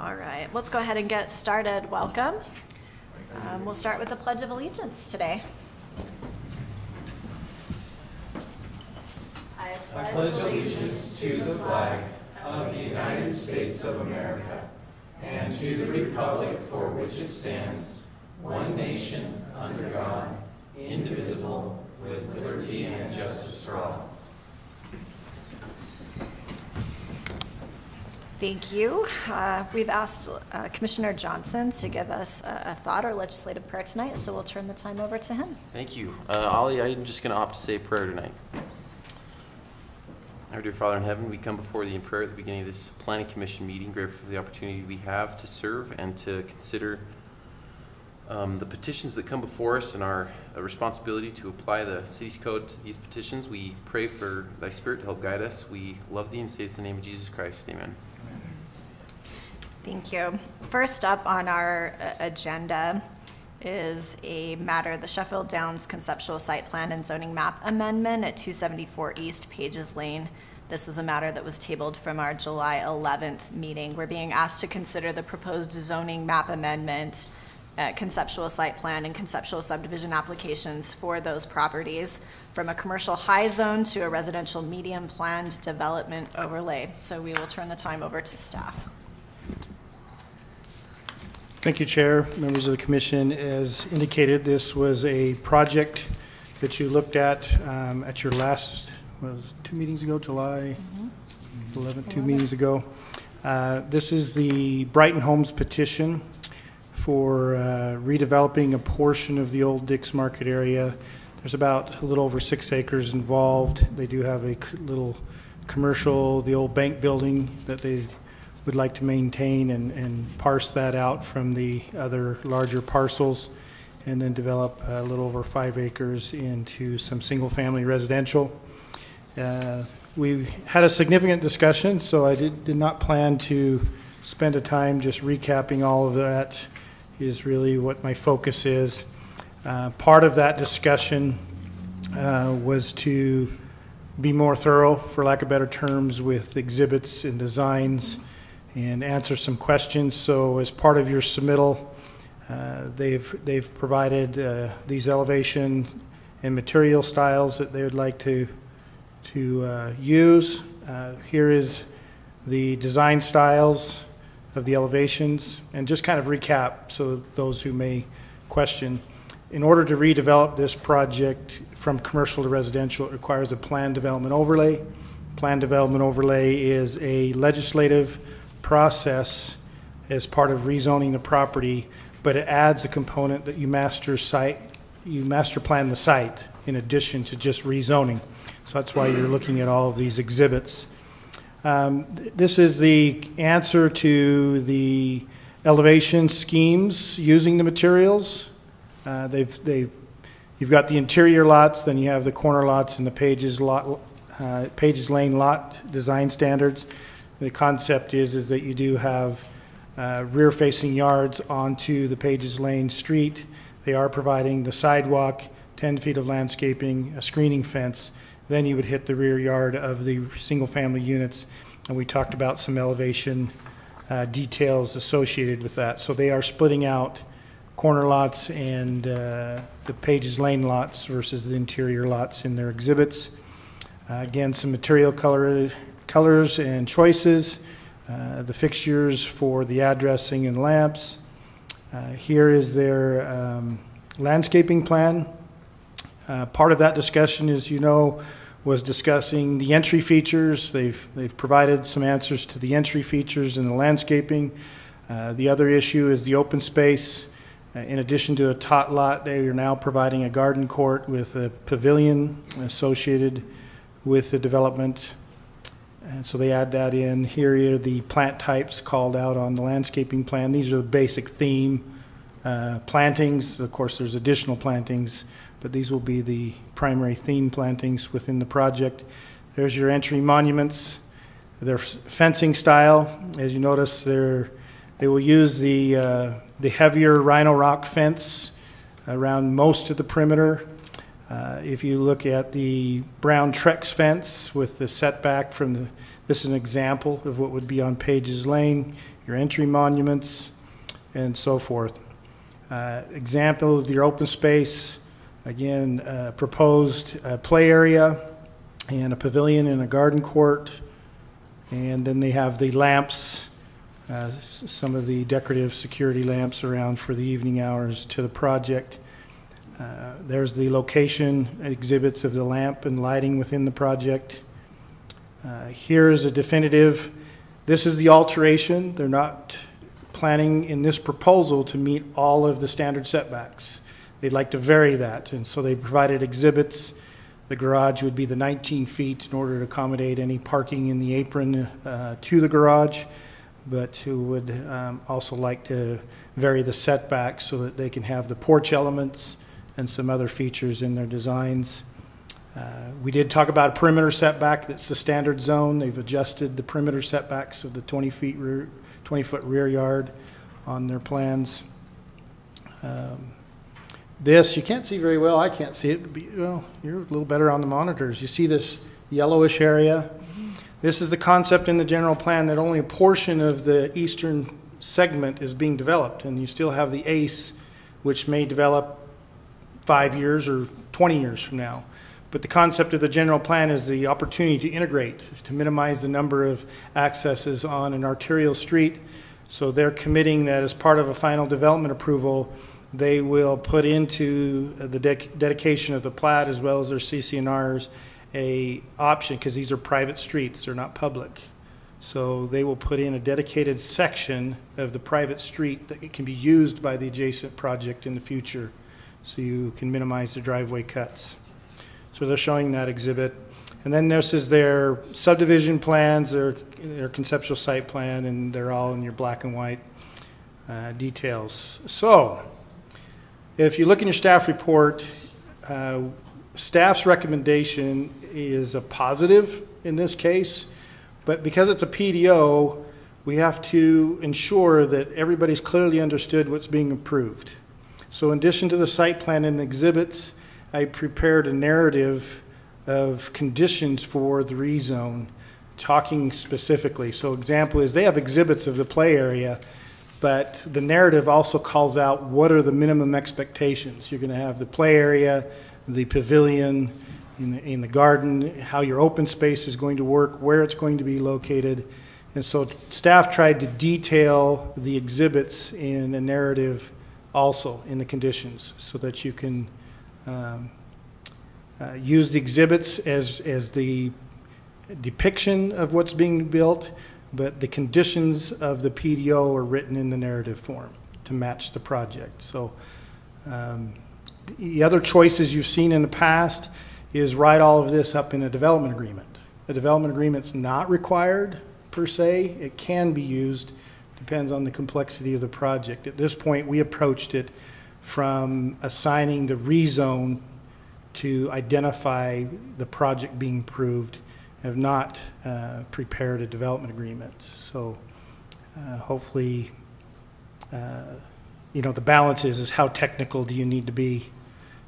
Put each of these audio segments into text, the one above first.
All right, let's go ahead and get started. Welcome. We'll start with the Pledge of Allegiance today. I pledge allegiance to the flag of the United States of America and to the republic for which it stands, one nation, under God, indivisible, with liberty and justice for all. Thank you. We've asked Commissioner Johnson to give us a thought or legislative prayer tonight, so we'll turn the time over to him. Thank you. Ollie, I'm just going to opt to say a prayer tonight. Our dear Father in heaven, we come before thee in prayer at the beginning of this Planning Commission meeting, grateful for the opportunity we have to serve and to consider the petitions that come before us and our responsibility to apply the city's code to these petitions. We pray for thy Spirit to help guide us. We love thee and say this in the name of Jesus Christ. Amen. Thank you. First up on our agenda is a matter, the Sheffield Downs Conceptual Site Plan and Zoning Map Amendment at 274 East Pages Lane. This is a matter that was tabled from our July 11th meeting. We're being asked to consider the proposed zoning map amendment, conceptual site plan, and conceptual subdivision applications for those properties from a commercial high zone to a residential medium planned development overlay. So we will turn the time over to staff. Thank you, Chair. Members of the Commission, as indicated, this was a project that you looked at your last, was 2 meetings ago, July 11th, 2 meetings ago. This is the Brighton Homes petition for redeveloping a portion of the old Dix Market area. There's about a little over 6 acres involved. They do have a little commercial, the old bank building that they would like to maintain and parse that out from the other larger parcels and then develop a little over 5 acres into some single-family residential. We had a significant discussion, so I did not plan to spend a time just recapping all of that. Is really what my focus is. Part of that discussion was to be more thorough, for lack of better terms, with exhibits and designs and answer some questions. So as part of your submittal, they've provided these elevation and material styles that they would like to use. Here is the design styles of the elevations, and just kind of recap so those who may question. In order to redevelop this project from commercial to residential, it requires a planned development overlay. Planned development overlay is a legislative process as part of rezoning the property, but it adds a component that you master plan the site in addition to just rezoning. So that's why you're looking at all of these exhibits. This is the answer to the elevation schemes using the materials. You've got the interior lots, then you have the corner lots and the Pages Lane lot design standards. The concept is that you do have rear-facing yards onto the Pages Lane street. They are providing the sidewalk, 10 feet of landscaping, a screening fence. Then you would hit the rear yard of the single-family units, and we talked about some elevation details associated with that. So they are splitting out corner lots and the Pages Lane lots versus the interior lots in their exhibits. Again, some material colors and choices, the fixtures for the addressing and lamps. Here is their landscaping plan. Part of that discussion, as you know, was discussing the entry features. They've provided some answers to the entry features and the landscaping. The other issue is the open space. In addition to a tot lot, they are now providing a garden court with a pavilion associated with the development. And so they add that in. Here are the plant types called out on the landscaping plan. These are the basic theme plantings. Of course, there's additional plantings, but these will be the primary theme plantings within the project. There's your entry monuments. Their fencing style, as you notice, they will use the heavier Rhino Rock fence around most of the perimeter. If you look at the brown Trex fence with the setback from this is an example of what would be on Pages Lane. your entry monuments, and so forth. Example of your open space, again, proposed play area and a pavilion and a garden court. And then they have the lamps, some of the decorative security lamps around for the evening hours to the project. There's the location exhibits of the lamp and lighting within the project. Here is a definitive. This is the alteration. They're not planning in this proposal to meet all of the standard setbacks. They'd like to vary that, and so they provided exhibits. The garage would be the 19 feet in order to accommodate any parking in the apron to the garage, but who would also like to vary the setbacks so that they can have the porch elements and some other features in their designs. We did talk about a perimeter setback. That's the standard zone. They've adjusted the perimeter setbacks of the 20-foot rear yard on their plans. This, you can't see very well. I can't see it. But well, you're a little better on the monitors. You see this yellowish area? This is the concept in the general plan that only a portion of the eastern segment is being developed, and you still have the ACE, which may develop 5 years or 20 years from now. But the concept of the general plan is the opportunity to integrate, to minimize the number of accesses on an arterial street. So they're committing that as part of a final development approval, they will put into the dedication of the plat as well as their CC&Rs a option, because these are private streets, they're not public. So they will put in a dedicated section of the private street that it can be used by the adjacent project in the future, so you can minimize the driveway cuts. So they're showing that exhibit. And then this is their subdivision plans, their conceptual site plan, and they're all in your black and white details. So if you look in your staff report, staff's recommendation is a positive in this case, but because it's a PDO, we have to ensure that everybody's clearly understood what's being approved. So in addition to the site plan and the exhibits, I prepared a narrative of conditions for the rezone, talking specifically. So example is they have exhibits of the play area, but the narrative also calls out what are the minimum expectations. You're going to have the play area, the pavilion, in the garden, how your open space is going to work, where it's going to be located. And so staff tried to detail the exhibits in a narrative also in the conditions so that you can use the exhibits as the depiction of what's being built, but the conditions of the PDO are written in the narrative form to match the project. So the other choices you've seen in the past is write all of this up in a development agreement. A development agreement's not required per se. It can be used, depends on the complexity of the project. At this point, we approached it from assigning the rezone to identify the project being approved, have not prepared a development agreement. So hopefully, the balance is how technical do you need to be,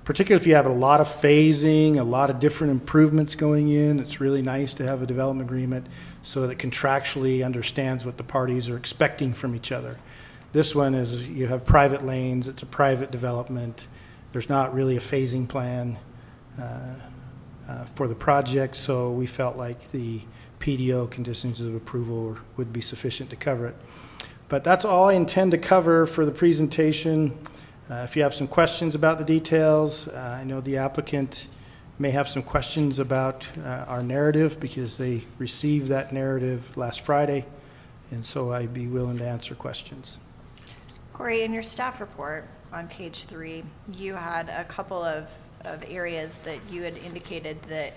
particularly if you have a lot of phasing, a lot of different improvements going in. It's really nice to have a development agreement so that it contractually understands what the parties are expecting from each other. This one is you have private lanes, it's a private development. There's not really a phasing plan for the project, so we felt like the PDO conditions of approval would be sufficient to cover it. But that's all I intend to cover for the presentation. If you have some questions about the details, I know the applicant may have some questions about our narrative because they received that narrative last Friday, and so I'd be willing to answer questions. Corey, in your staff report on page 3, you had a couple of areas that you had indicated that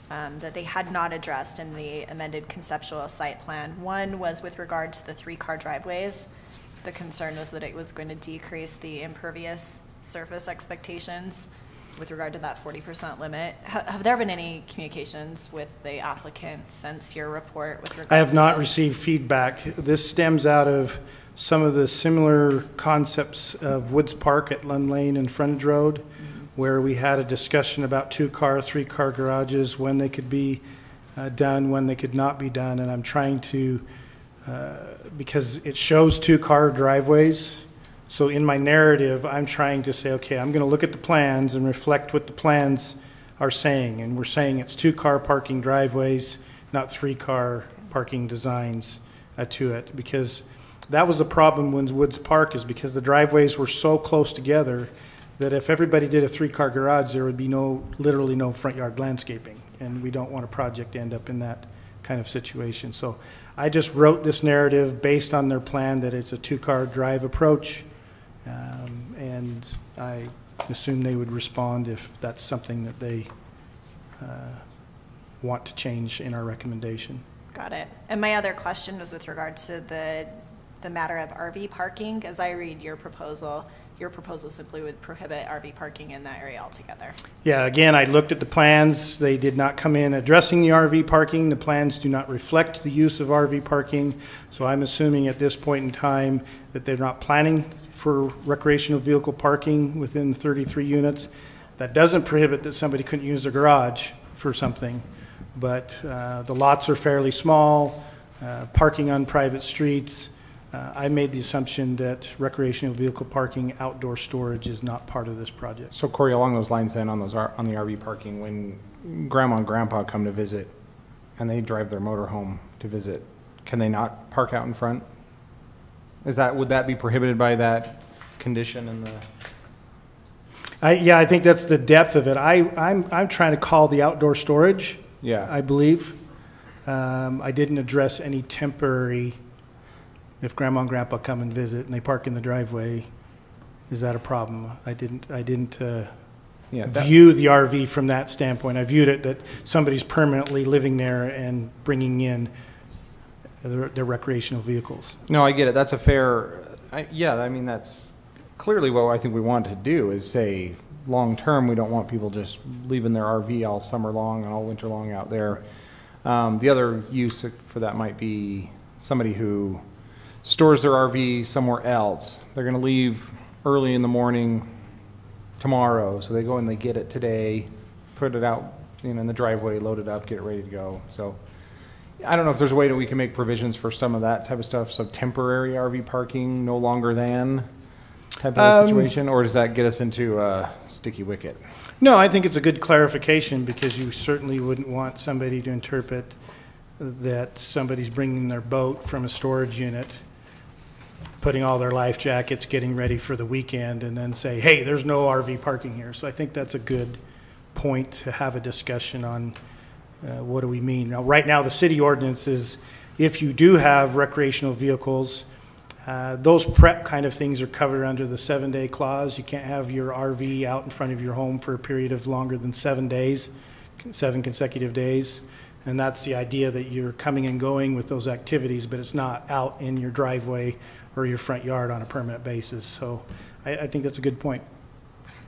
that they had not addressed in the amended conceptual site plan. One was with regard to the 3-car driveways. The concern was that it was going to decrease the impervious surface expectations with regard to that 40% limit. Have there been any communications with the applicant since your report with regard to I have not this? received feedback. This stems out of some of the similar concepts of Woods Park at Lund Lane and Frontage Road, where we had a discussion about 2-car, 3-car garages, when they could be done, when they could not be done, and I'm trying to because it shows two-car driveways. So in my narrative, I'm trying to say, okay, I'm going to look at the plans and reflect what the plans are saying. And we're saying it's two-car parking driveways, not three-car parking designs to it. Because that was the problem with Woods Park, is because the driveways were so close together that if everybody did a three-car garage, there would be literally no front yard landscaping. And we don't want a project to end up in that kind of situation. So I just wrote this narrative based on their plan that it's a two-car drive approach. And I assume they would respond if that's something that they want to change in our recommendation. Got it. And my other question was with regard to the matter of RV parking. As I read your proposal simply would prohibit RV parking in that area altogether. Yeah, again, I looked at the plans. They did not come in addressing the RV parking. The plans do not reflect the use of RV parking. So I'm assuming at this point in time that they're not planning for recreational vehicle parking within 33 units. That doesn't prohibit that somebody couldn't use their garage for something, but the lots are fairly small, parking on private streets. I made the assumption that recreational vehicle parking, outdoor storage is not part of this project. So Corey, along those lines then, on the RV parking, when grandma and grandpa come to visit and they drive their motor home to visit, can they not park out in front? Would that be prohibited by that condition in the? Yeah, I think that's the depth of it. I'm trying to call the outdoor storage. Yeah. I believe. I didn't address any temporary. If grandma and grandpa come and visit and they park in the driveway, is that a problem? I didn't view the RV from that standpoint. I viewed it that somebody's permanently living there and bringing in their recreational vehicles. No, I get it. That's a fair, that's clearly what I think we want to do, is say long-term, we don't want people just leaving their RV all summer long and all winter long out there. The other use for that might be somebody who stores their RV somewhere else. They're going to leave early in the morning tomorrow, so they go and they get it today, put it out in the driveway, load it up, get it ready to go. So I don't know if there's a way that we can make provisions for some of that type of stuff, so temporary RV parking, no longer than type of a situation, or does that get us into a sticky wicket? No, I think it's a good clarification, because you certainly wouldn't want somebody to interpret that somebody's bringing their boat from a storage unit, putting all their life jackets, getting ready for the weekend, and then say, hey, there's no RV parking here. So I think that's a good point to have a discussion on what do we mean. Now, right now, the city ordinance is if you do have recreational vehicles, those prep kind of things are covered under the 7-day clause. You can't have your RV out in front of your home for a period of longer than 7 days, 7 consecutive days. And that's the idea, that you're coming and going with those activities, but it's not out in your driveway or your front yard on a permanent basis. So I think that's a good point.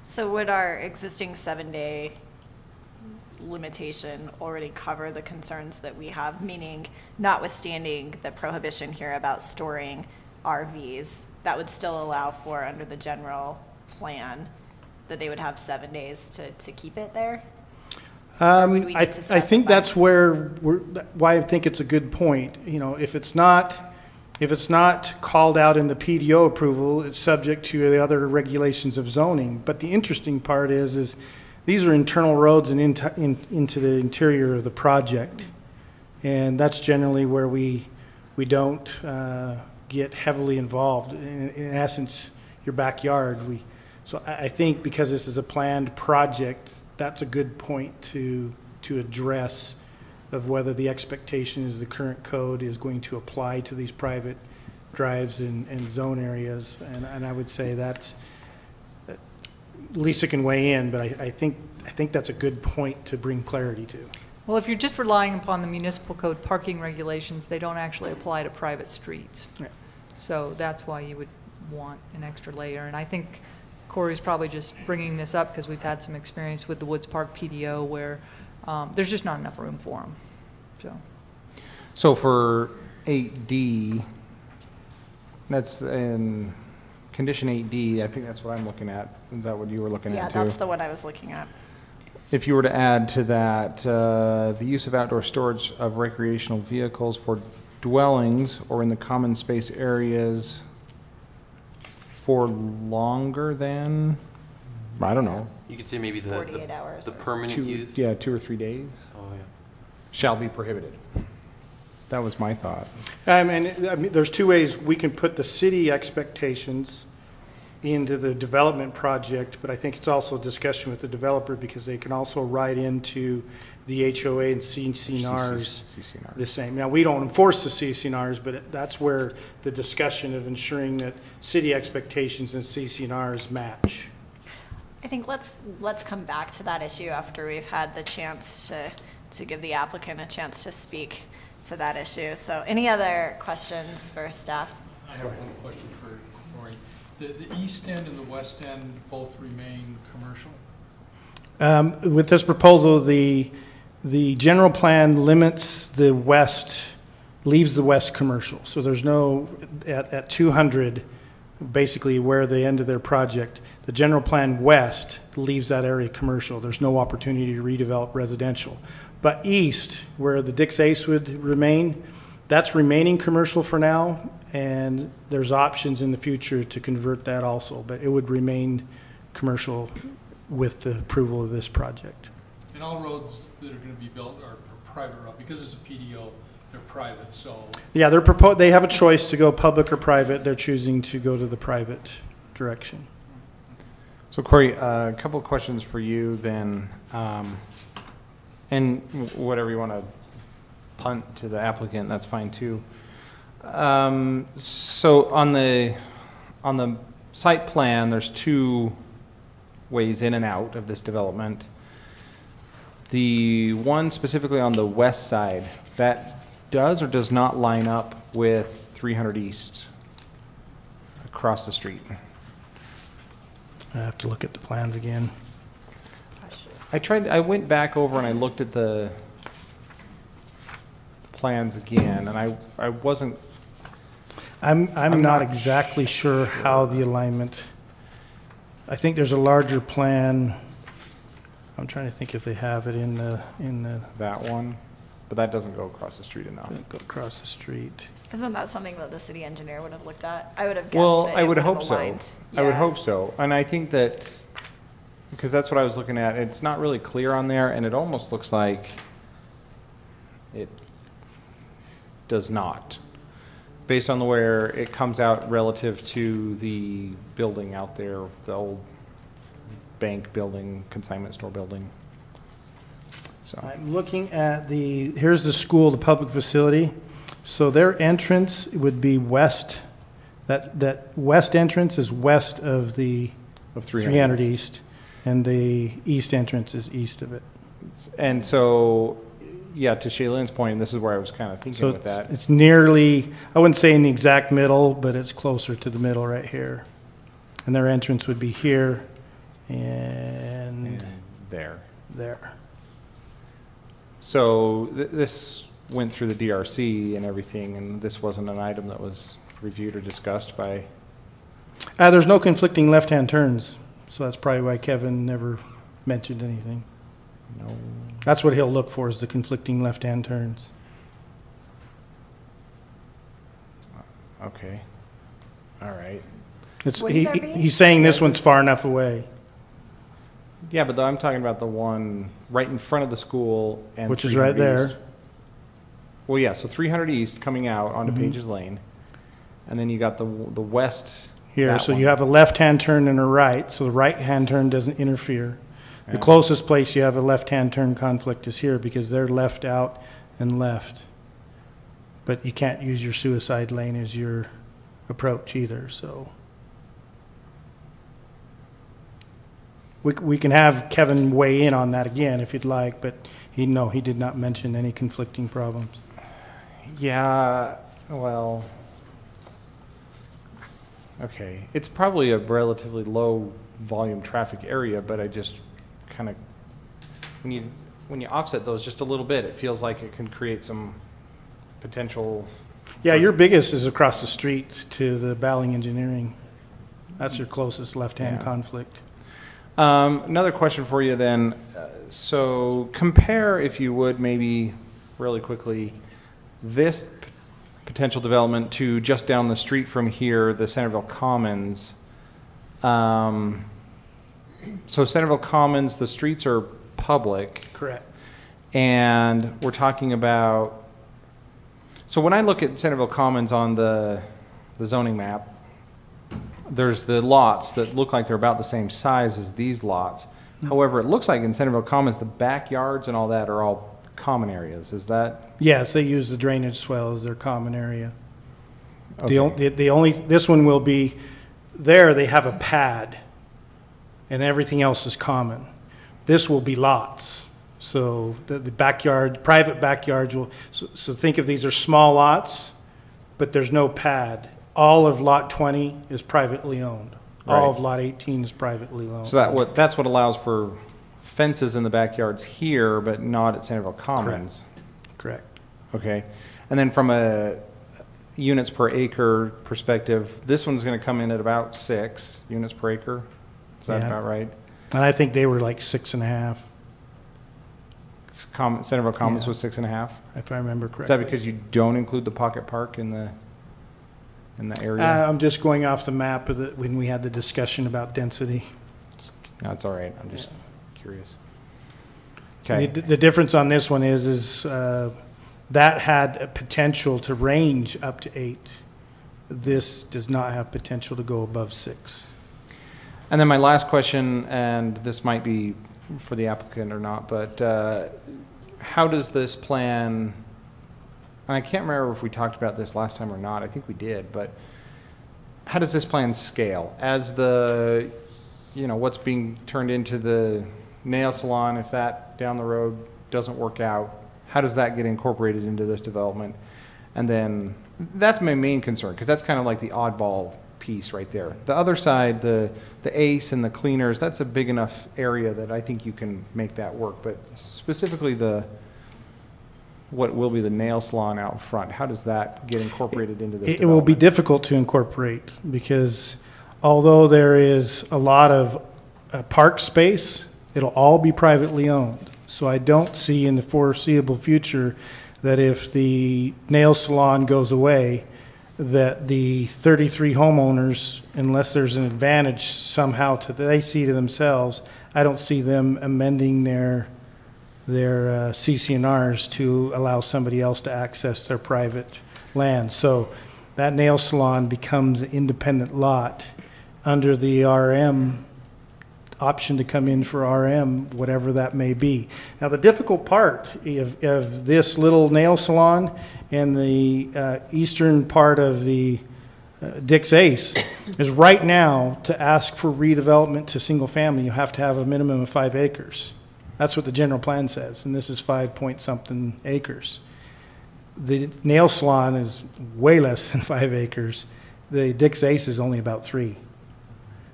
So would our existing 7-day limitation already cover the concerns that we have, meaning notwithstanding the prohibition here about storing RVs, that would still allow for, under the general plan, that they would have 7 days to keep it there? Or would we need to I think specify? that's why I think it's a good point. If it's not called out in the PDO approval, it's subject to the other regulations of zoning. But the interesting part is these are internal roads and into the interior of the project, and that's generally where we don't get heavily involved. In essence, your backyard. So I think because this is a planned project, that's a good point to address, of whether the expectation is the current code is going to apply to these private drives and zone areas. And I would say that Lisa can weigh in, but I think that's a good point to bring clarity to. Well, if you're just relying upon the municipal code parking regulations, they don't actually apply to private streets. Yeah. So that's why you would want an extra layer. And I think Corey's probably just bringing this up because we've had some experience with the Woods Park PDO where there's just not enough room for them. So for 8D, that's in condition 8D, I think that's what I'm looking at. Is that what you were looking at too? Yeah, that's the one I was looking at. If you were to add to that, the use of outdoor storage of recreational vehicles for dwellings or in the common space areas for longer than, I don't know, You could say maybe 48 hours. the permanent use? 2 or 3 days, Oh, yeah. shall be prohibited. That was my thought. I mean, there's two ways we can put the city expectations into the development project, but I think it's also a discussion with the developer because they can also write into the HOA and CCNRs CCNR. the same. Now, we don't enforce the CCNRs, but that's where the discussion of ensuring that city expectations and CCNRs match. I think let's come back to that issue after we've had the chance to give the applicant a chance to speak to that issue. So any other questions for staff? I have one question for Lori. The east end and the west end both remain commercial? With this proposal, the general plan limits the west, leaves the west commercial. So there's no, at 200, basically where the end of their project, the general plan west leaves that area commercial. There's no opportunity to redevelop residential. But east, where the Dix Ace would remain, that's remaining commercial for now, and there's options in the future to convert that also, but it would remain commercial with the approval of this project. And all roads that are going to be built are private road, because it's a PDO, they're private, so Yeah, they have a choice to go public or private. They're choosing to go to the private direction. So Corey, a couple of questions for you then, and whatever you want to punt to the applicant, that's fine too. So on the site plan, there's 2 ways in and out of this development. The one specifically on the west side, that does or does not line up with 300 East across the street. I have to look at the plans again. I went back over and I looked at the plans again, and I wasn't. I'm not not exactly sure how the alignment, I think there's a larger plan. I'm trying to think if they have it in the, That one, but that doesn't go across the street enough. go across the street. Isn't that something that the city engineer would have looked at? I would have guessed Well, that I it would have hope so. aligned. I would Yeah. hope so. And I think that, because that's what I was looking at, it's not really clear on there, and it almost looks like it does not, based on where it comes out relative to the building out there, the old bank building, consignment store building. So, I'm looking at here's the school, the public facility. So their entrance would be west. That west entrance is west of the of 300 East, and the east entrance is east of it. And so, yeah, to Shaylin's point, and this is where I was kind of thinking So with that. it's nearly, I wouldn't say in the exact middle, but it's closer to the middle right here. And their entrance would be here and There. there. So this went through the DRC and everything, and this wasn't an item that was reviewed or discussed by, There's no conflicting left-hand turns, so that's probably why Kevin never mentioned anything. no. That's what he'll look for, is the conflicting left-hand turns. Okay. All right. Wouldn't there be? He's saying this one's far enough away, Yeah, but I'm talking about the one right in front of the school and which is right 300 there. East. Well, yeah, so 300 East coming out onto Mhm. Pages Lane, and then you got the west. Here, that so one. you have a left-hand turn and a right, so the right-hand turn doesn't interfere. The Yeah. closest place you have a left-hand turn conflict is here, because they're left out and left. But you can't use your suicide lane as your approach either, so. We can have Kevin weigh in on that again if you'd like, but he did not mention any conflicting problems. Yeah, well, okay. It's probably a relatively low volume traffic area, but I just kind of, when you offset those just a little bit, it feels like it can create some potential. Yeah, your biggest is across the street to the Bowling Engineering. That's your closest left-hand Yeah. conflict. Another question for you then. So compare, if you would, maybe really quickly, this potential development to just down the street from here, the Centerville Commons. So Centerville Commons, the streets are public, Correct. and we're talking about, so when I look at Centerville Commons on the zoning map, there's the lots that look like they're about the same size as these lots. However, it looks like in Centerville Commons, the backyards and all that are all common areas. Is that? Yes, they use the drainage swell as their common area. Okay. The only, this one will be, there they have a pad, and everything else is common. This will be lots. So the backyard, private backyards will, so think of these are small lots, but there's no pad. All of lot 20 is privately owned. All of Right. lot 18 is privately owned. So that's what allows for fences in the backyards here, but not at Centerville Commons. Correct. Okay. And then from a units per acre perspective, this one's going to come in at about 6 units per acre. Is that Yeah. about right? And I think they were like 6.5, Centerville Commons Yeah. was 6.5. if I remember Is correctly. that because you don't include the pocket park in the area? I'm just going off the map of when we had the discussion about density. No, it's all right. I'm just curious. The, Okay. the difference on this one is that had a potential to range up to 8. This does not have potential to go above 6. And then my last question, and this might be for the applicant or not, but how does this plan, and I can't remember if we talked about this last time or not, I think we did, but how does this plan scale? As the, what's being turned into the nail salon, if that down the road doesn't work out, how does that get incorporated into this development? And then, that's my main concern, because that's kind of like the oddball piece right there. The other side, the ACE and the cleaners, that's a big enough area that I think you can make that work. But specifically what will be the nail salon out front, how does that get incorporated into this It will be development? difficult to incorporate because although there is a lot of park space, it'll all be privately owned. So I don't see in the foreseeable future that if the nail salon goes away, that the 33 homeowners, unless there's an advantage somehow they see to themselves, I don't see them amending their CC&Rs to allow somebody else to access their private land. So that nail salon becomes an independent lot under the RM option to come in for RM, whatever that may be. Now, the difficult part of this little nail salon and the eastern part of the Dick's Ace is right now to ask for redevelopment to single family, you have to have a minimum of 5 acres. That's what the general plan says, and this is 5-point-something acres. The nail salon is way less than 5 acres. The Dick's Ace is only about 3.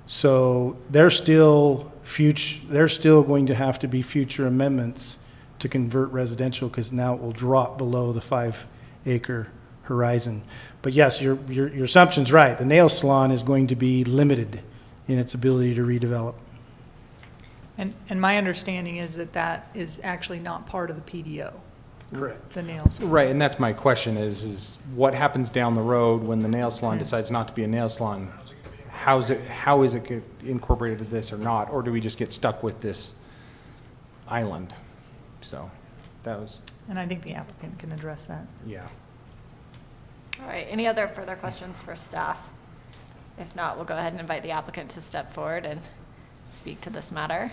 So there's still going to have to be future amendments to convert residential because now it will drop below the 5-acre horizon. But yes, your assumption's right. The nail salon is going to be limited in its ability to redevelop. And my understanding is that is actually not part of the PDO, Correct. the nails. Right, and that's my question is what happens down the road when the nail salon decides not to be a nail salon? How is it get incorporated to this or not? Or do we just get stuck with this island? So that was, And I think the applicant can address that. yeah. All right, any other further questions for staff? If not, we'll go ahead and invite the applicant to step forward and speak to this matter.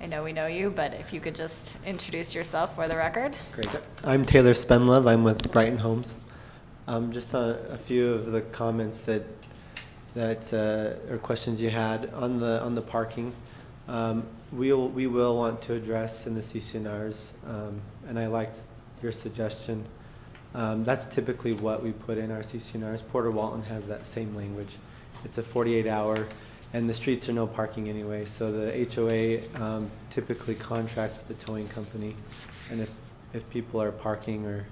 I know we know you, but if you could just introduce yourself for the record. Great. I'm Taylor Spenlove. I'm with Brighton Homes. Just on a few of the comments that or questions you had on the parking, we will want to address in the CC&Rs, and I liked your suggestion. That's typically what we put in our CC&Rs. Porter Walton has that same language. It's a 48-hour, and the streets are no parking anyway. So the HOA typically contracts with the towing company, and if people are parking or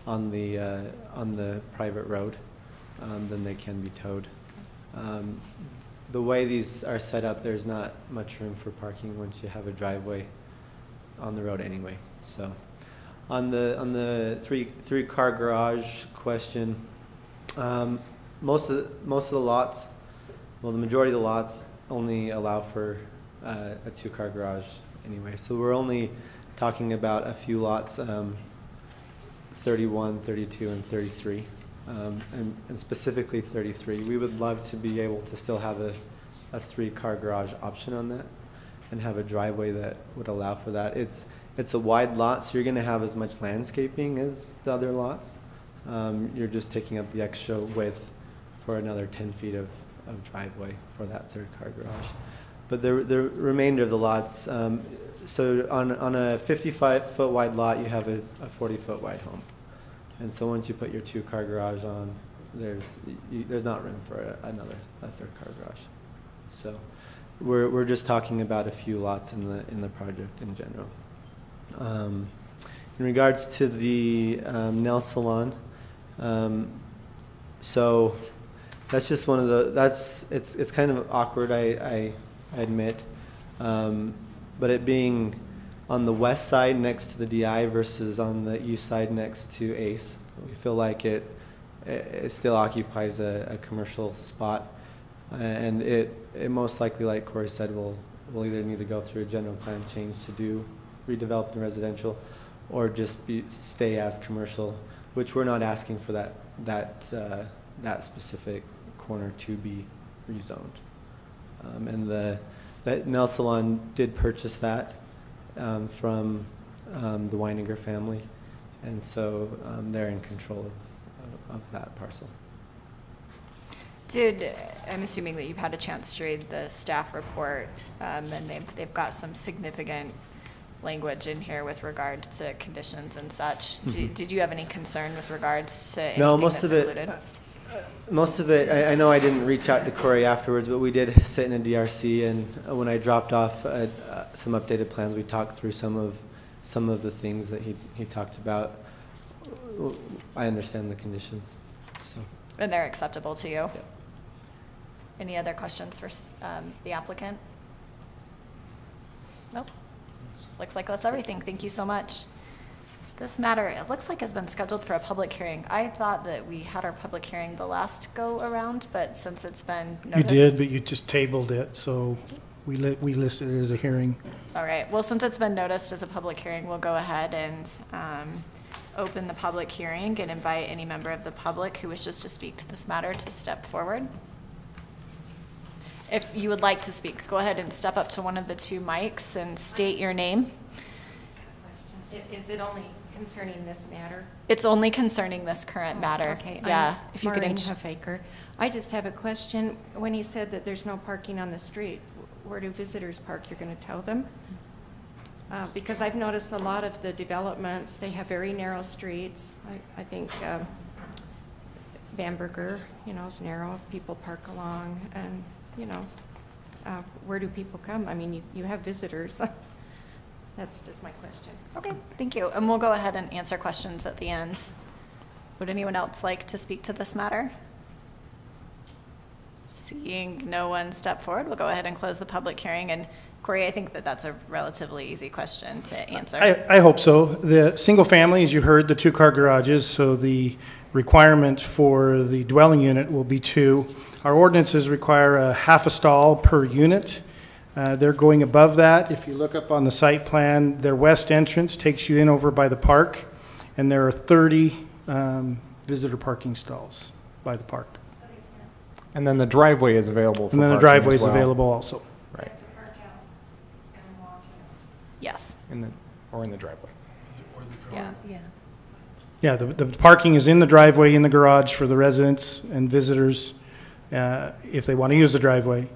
on the private road, then they can be towed. The way these are set up, there's not much room for parking once you have a driveway on the road anyway. So On the three-car garage question, most of the lots, well, the majority of the lots only allow for a two-car garage anyway. So we're only talking about a few lots, 31, 32, and 33, and specifically 33. We would love to be able to still have a three-car garage option on that and have a driveway that would allow for that. It's a wide lot, so you're going to have as much landscaping as the other lots. You're just taking up the extra width for another 10 feet of driveway for that third-car garage. But the remainder of the lots, so on a 55-foot wide lot, you have a 40-foot wide home. And so once you put your two-car garage on, there's not room for a third-car garage. So we're just talking about a few lots in the project in general. In regards to the nail salon, so that's just one of it's kind of awkward, I admit, but it being on the west side next to the DI versus on the east side next to ACE, we feel like it still occupies a commercial spot, and it most likely, like Corey said, will either need to go through a general plan change to do redeveloped and residential, or just stay as commercial, which we're not asking for that specific corner to be rezoned. And that nail salon did purchase that from the Weininger family, and so they're in control of that parcel. I'm assuming that you've had a chance to read the staff report, and they've got some significant language in here with regard to conditions and such. Did you have any concern with regards to anything that's included? Most of it, I know I didn't reach out to Corey afterwards, but we did sit in a DRC, and when I dropped off some updated plans, we talked through some of the things that he talked about. I understand the conditions, so. And they're acceptable to you? Yeah. Any other questions for the applicant? Nope. Looks like that's everything. Thank you so much. This matter, it looks like has been scheduled for a public hearing. I thought that we had our public hearing the last go around, but since it's been noticed. You did, but you just tabled it, so we listed it as a hearing. All right. Well, since it's been noticed as a public hearing, we'll go ahead and open the public hearing and invite any member of the public who wishes to speak to this matter to step forward. If you would like to speak, go ahead and step up to one of the two mics and state your name. Is it only concerning this matter? It's only concerning this current matter. Okay. Yeah. I'm If you could. Maureen Huffaker. I just have a question. When he said that there's no parking on the street, where do visitors park? You're going to tell them? Because I've noticed a lot of the developments, they have very narrow streets. I think Bamberger, is narrow. People park along, and where do people come? I mean, you have visitors. That's just my question. Okay, thank you. And we'll go ahead and answer questions at the end. Would anyone else like to speak to this matter? Seeing no one step forward, we'll go ahead and close the public hearing. And Corey, I think that that's a relatively easy question to answer. I hope so. The single family, as you heard, the two-car garages, so the requirement for the dwelling unit will be 2. Our ordinances require a half a stall per unit. They're going above that. If you look up on the site plan, their west entrance takes you in over by the park, and there are 30 visitor parking stalls by the park. And then the driveway is available for And then the parking driveway as is well. available also. Right. Yes. In the driveway. Or the Yeah. Yeah, the parking is in the driveway, in the garage for the residents and visitors, if they want to use the driveway.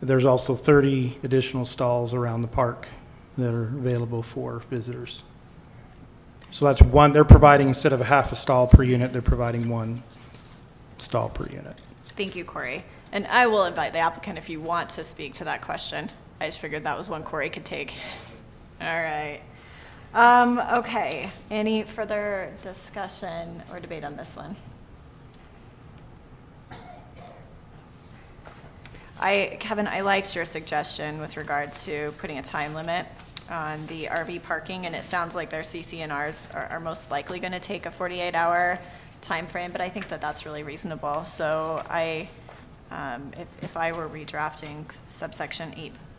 There's also 30 additional stalls around the park that are available for visitors. So that's one, they're providing, instead of a half a stall per unit, they're providing 1 stall per unit. Thank you, Corey. And I will invite the applicant if you want to speak to that question. I just figured that was one Corey could take. All right. Okay. Any further discussion or debate on this one? Kevin, I liked your suggestion with regard to putting a time limit on the RV parking, and it sounds like their CCNRs are most likely going to take a 48-hour timeframe, but I think that that's really reasonable. So if I were redrafting subsection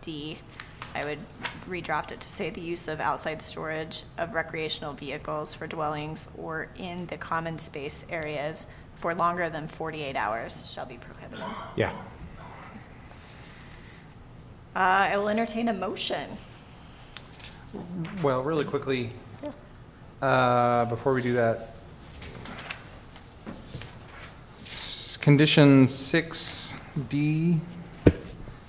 8D, I would redraft it to say the use of outside storage of recreational vehicles for dwellings or in the common space areas for longer than 48 hours shall be prohibited. Yeah. I will entertain a motion. Well, really quickly, before we do that, condition 6D,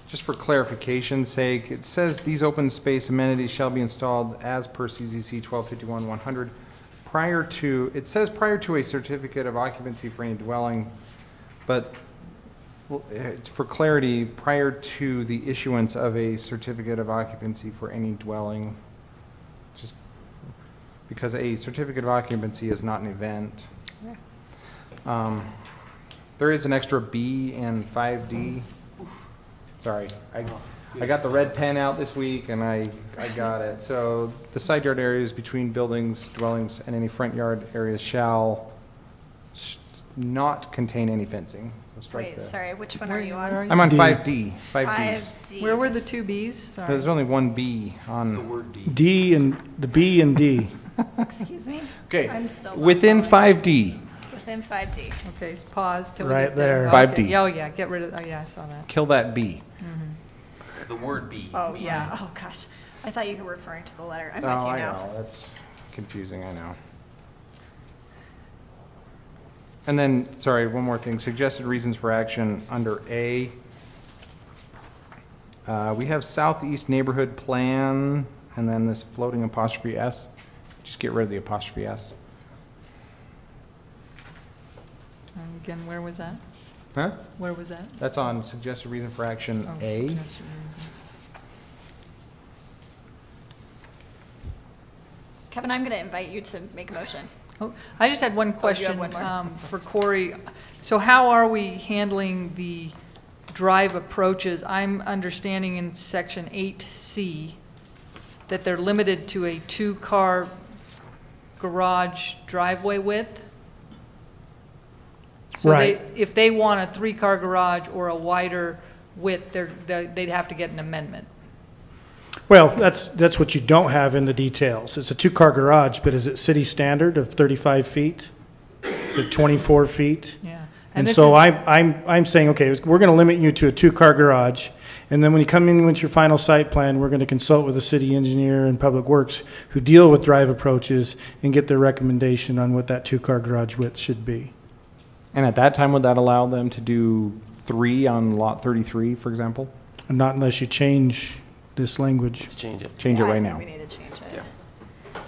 just for clarification's sake, it says these open space amenities shall be installed as per CZC 1251-100 prior to, it says prior to a certificate of occupancy for any dwelling, but for clarity, prior to the issuance of a certificate of occupancy for any dwelling, just because a certificate of occupancy is not an event. There is an extra B in 5D. Sorry, I got the red pen out this week and I got it. So the side yard areas between buildings, dwellings, and any front yard areas shall not contain any fencing. So strike Wait, the- sorry, which one are you on? I'm on D. 5D, 5Ds. 5D. Where were the two Bs? Sorry. There's only one B It's the on, word D. D and the B and D. Excuse me? okay, I'm still not within following. 5D, Within 5D. Okay, pause till we Right get there. there. 5D. Oh, yeah, get rid of, oh, yeah, I saw that. kill that B. The word B. Oh, yeah, oh, gosh. I thought you were referring to the letter. I'm Oh, with you I now. know, that's confusing, I know. And then, sorry, one more thing, suggested reasons for action under A. We have Southeast Neighborhood Plan, and then this floating apostrophe S. Just get rid of the apostrophe S. Again, where was that? Huh? Where was that? That's on suggested reason for action Oh, A. suggested reasons. Kevin, I'm going to invite you to make a motion. Oh, I just had one question one more? for Corey. So how are we handling the drive approaches? I'm understanding in section 8C that they're limited to a 2-car garage driveway width? So Right. if they want a 3-car garage or a wider width, they'd have to get an amendment. Well, that's what you don't have in the details. It's a 2-car garage, but is it city standard of 35 feet? Is it 24 feet? Yeah. And this so is- I'm saying, okay, we're going to limit you to a 2-car garage, and then when you come in with your final site plan, we're going to consult with the city engineer and public works who deal with drive approaches and get their recommendation on what that 2-car garage width should be. And at that time, would that allow them to do 3 on lot 33, for example? And not unless you change this language. Let's change it. Change it Yeah, I right think now. we need to change it. Yeah.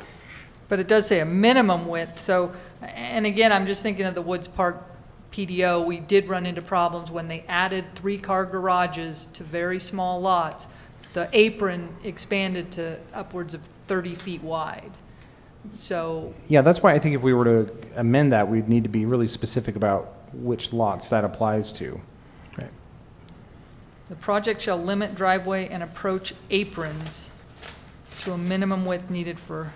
But it does say a minimum width, so, and again, I'm just thinking of the Woods Park PDO. We did run into problems when they added 3-car garages to very small lots. The apron expanded to upwards of 30 feet wide. So, Yeah, that's why I think if we were to amend that, we'd need to be really specific about which lots that applies to. Right. the project shall limit driveway and approach aprons to a minimum width needed for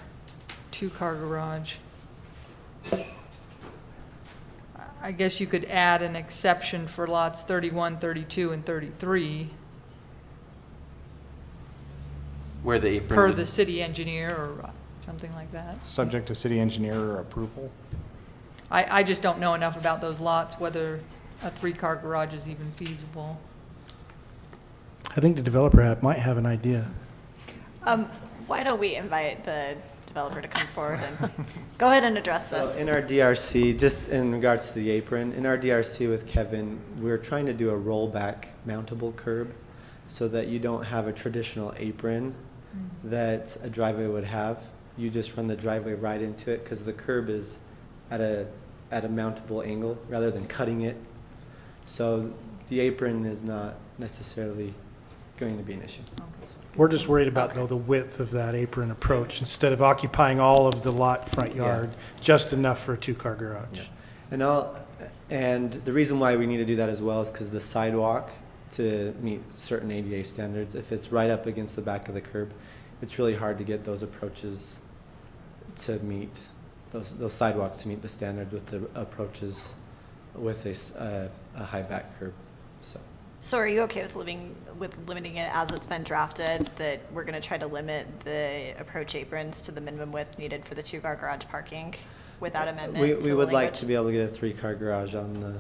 2-car garage. I guess you could add an exception for lots 31, 32, and 33 Where the apron per would- the city engineer or something like that. Subject to city engineer approval. I just don't know enough about those lots, whether a 3-car garage is even feasible. I think the developer might have an idea. Why don't we invite the developer to come forward and go ahead and address So this? in our DRC, just in regards to the apron, in our DRC with Kevin, we're trying to do a rollback mountable curb so that you don't have a traditional apron that a driveway would have. You just run the driveway right into it because the curb is at a mountable angle rather than cutting it. So the apron is not necessarily going to be an issue. We're just worried about, though, the width of that apron approach, instead of occupying all of the lot front yard, just enough for a 2-car garage. And the reason why we need to do that as well is because the sidewalk, to meet certain ADA standards, if it's right up against the back of the curb, it's really hard to get those approaches to meet, those sidewalks to meet the standards with the approaches with a high back curb, so. So are you okay with limiting it as it's been drafted, that we're gonna try to limit the approach aprons to the minimum width needed for the 2-car garage parking without amendment to We the would like language to be able to get a 3-car garage on the,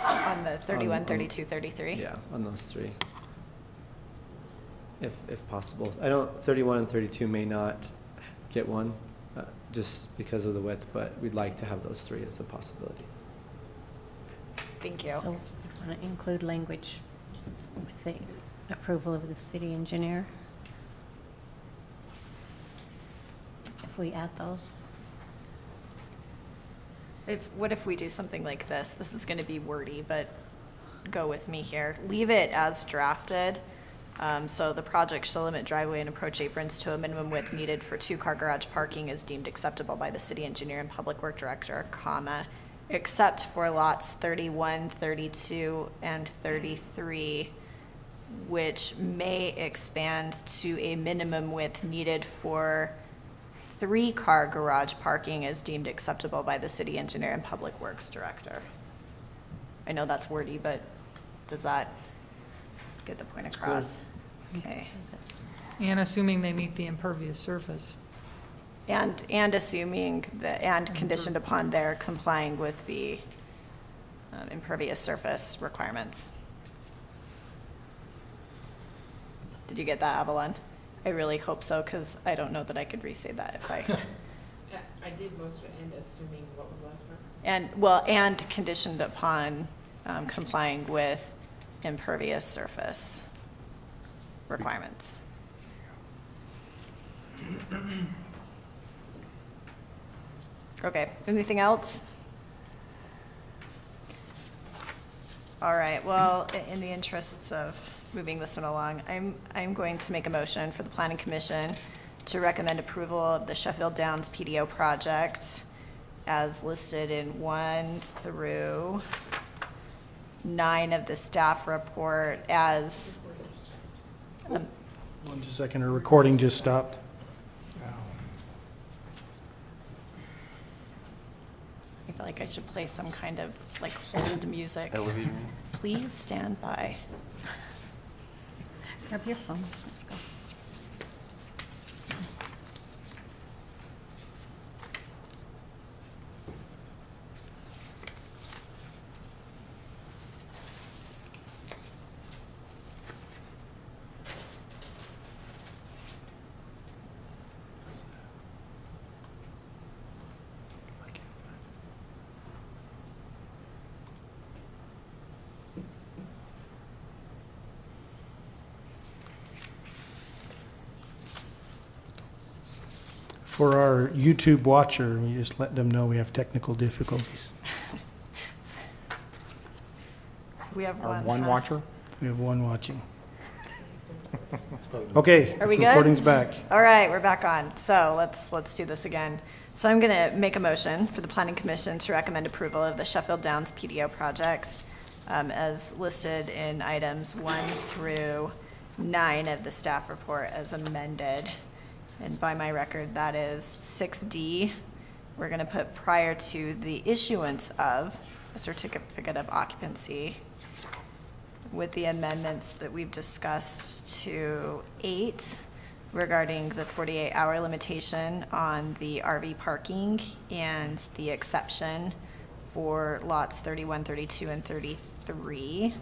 on the 31, 32, 33? yeah, on those three. If possible. I don't, 31 and 32 may not get one, just because of the width, but we'd like to have those three as a possibility. Thank you. So we want to include language with the approval of the city engineer? If we add those? What if we do something like this? This is gonna be wordy, but go with me here. Leave it as drafted. So the project shall limit driveway and approach aprons to a minimum width needed for 2-car garage parking as deemed acceptable by the city engineer and public work director, comma, except for lots 31, 32, and 33, which may expand to a minimum width needed for 3-car garage parking as deemed acceptable by the city engineer and public works director. I know that's wordy, but does that get the point across? Okay. And assuming they meet the impervious surface. And assuming and conditioned upon their complying with the impervious surface requirements. Did you get that, Avalon? I really hope so, because I don't know that I could re-say that if I. Yeah, I did most of it, and assuming, what was the last part? And conditioned upon complying with impervious surface requirements. Okay, anything else? All right, well, in the interests of moving this one along, I'm going to make a motion for the Planning Commission to recommend approval of the Sheffield Downs PDO project as listed in 1 through 9 of the staff report as, One just a second, our recording just stopped. I feel like I should play some kind of like hold music. Elevator. Please stand by. Grab your phone. Let's go. For our YouTube watcher, we just let them know we have technical difficulties. We have Our one. one huh? watcher? We have one watching. Okay. Are we good? Recording's back. All right, we're back on. So let's do this again. So I'm going to make a motion for the Planning Commission to recommend approval of the Sheffield Downs PDO project as listed in items 1 through 9 of the staff report as amended. And by my record, that is 6D. We're going to put prior to the issuance of a certificate of occupancy with the amendments that we've discussed to 8 regarding the 48-hour limitation on the RV parking and the exception for lots 31, 32, and 33.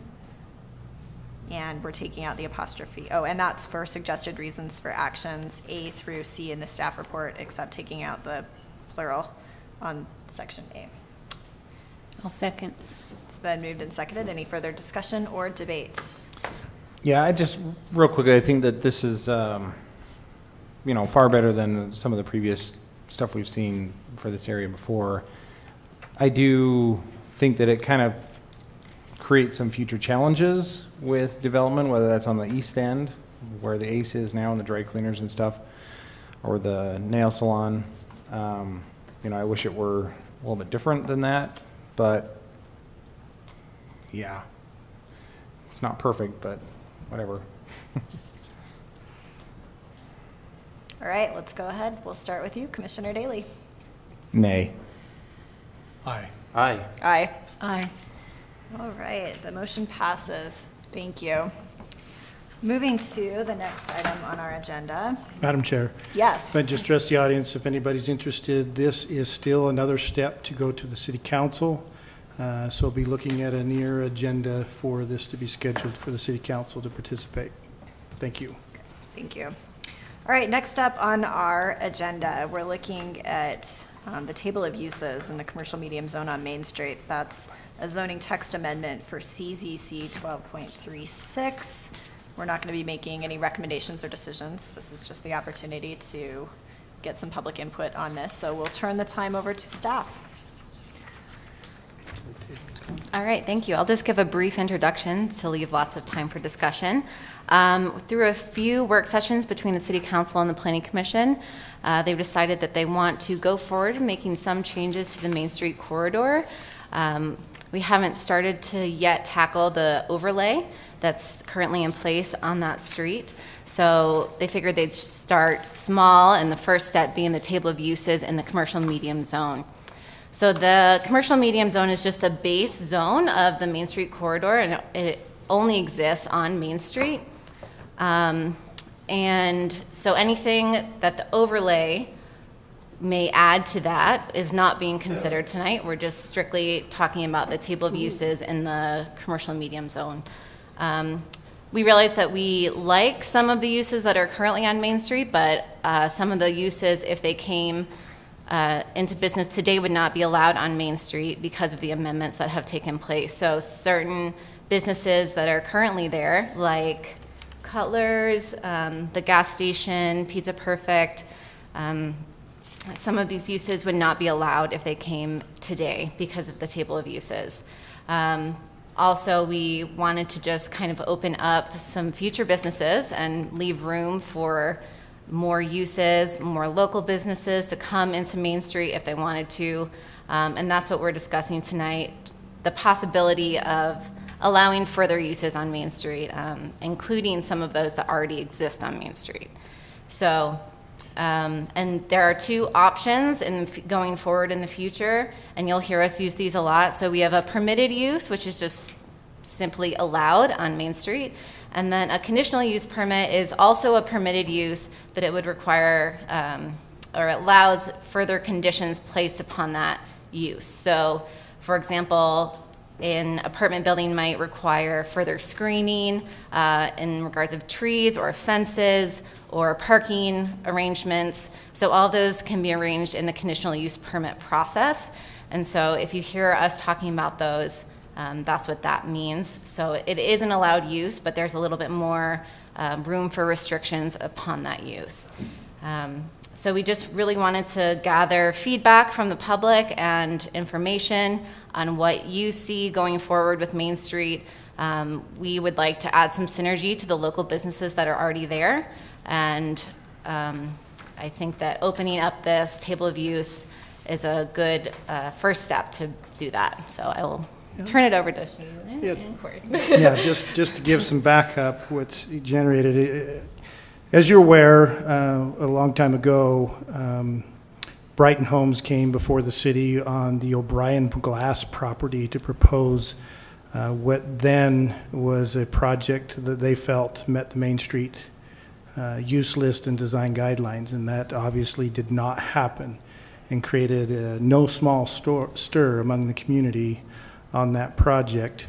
And we're taking out the apostrophe. Oh, and that's for suggested reasons for actions A through C in the staff report, except taking out the plural on section A. I'll second. It's been moved and seconded. Any further discussion or debate? Yeah, I just, real quickly, I think that this is, far better than some of the previous stuff we've seen for this area before. I do think that it kind of creates some future challenges with development, whether that's on the east end, where the Ace is now, and the dry cleaners and stuff, or the nail salon. I wish it were a little bit different than that, but yeah, it's not perfect, but whatever. All right, let's go ahead. We'll start with you, Commissioner Daly. Nay. Aye. Aye. Aye. Aye. All right, the motion passes. Thank you. Moving to the next item on our agenda. Madam Chair, Yes. if I just address the audience, if anybody's interested, this is still another step to go to the city council. So we'll be looking at a near agenda for this to be scheduled for the city council to participate. Thank you. Thank you. All right, next up on our agenda, we're looking at the table of uses in the commercial medium zone on Main Street. That's a zoning text amendment for CZC 12.36. We're not going to be making any recommendations or decisions. This is just the opportunity to get some public input on this. So we'll turn the time over to staff. All right, thank you. I'll just give a brief introduction to leave lots of time for discussion. Through a few work sessions between the City Council and the Planning Commission, they've decided that they want to go forward making some changes to the Main Street corridor. We haven't started to yet tackle the overlay that's currently in place on that street. So they figured they'd start small, and the first step being the table of uses in the commercial medium zone. So the commercial medium zone is just the base zone of the Main Street corridor, and it only exists on Main Street. And so anything that the overlay may add to that is not being considered tonight. We're just strictly talking about the table of uses in the commercial medium zone. We realize that we like some of the uses that are currently on Main Street, but some of the uses, if they came into business today, would not be allowed on Main Street because of the amendments that have taken place. So certain businesses that are currently there, like Cutler's, the gas station, Pizza Perfect, some of these uses would not be allowed if they came today because of the table of uses. Also, we wanted to just kind of open up some future businesses and leave room for more uses, more local businesses to come into Main Street if they wanted to. And that's what we're discussing tonight, the possibility of allowing further uses on Main Street, including some of those that already exist on Main Street. So, and there are two options in going forward in the future, and you'll hear us use these a lot. So we have a permitted use, which is just simply allowed on Main Street. And then a conditional use permit is also a permitted use, but it would require or allows further conditions placed upon that use. So, for example, an apartment building might require further screening in regards of trees or fences or parking arrangements. So all those can be arranged in the conditional use permit process. And so if you hear us talking about those, that's what that means. So it is an allowed use, but there's a little bit more room for restrictions upon that use. So we just really wanted to gather feedback from the public and information on what you see going forward with Main Street. We would like to add some synergy to the local businesses that are already there. And I think that opening up this table of use is a good first step to do that. So I will turn it over to Shaylin and Corey. Yeah, just to give some backup, what's generated. As you're aware, a long time ago, Brighton Homes came before the city on the O'Brien Glass property to propose what then was a project that they felt met the Main Street use list and design guidelines, and that obviously did not happen and created no small stir among the community on that project.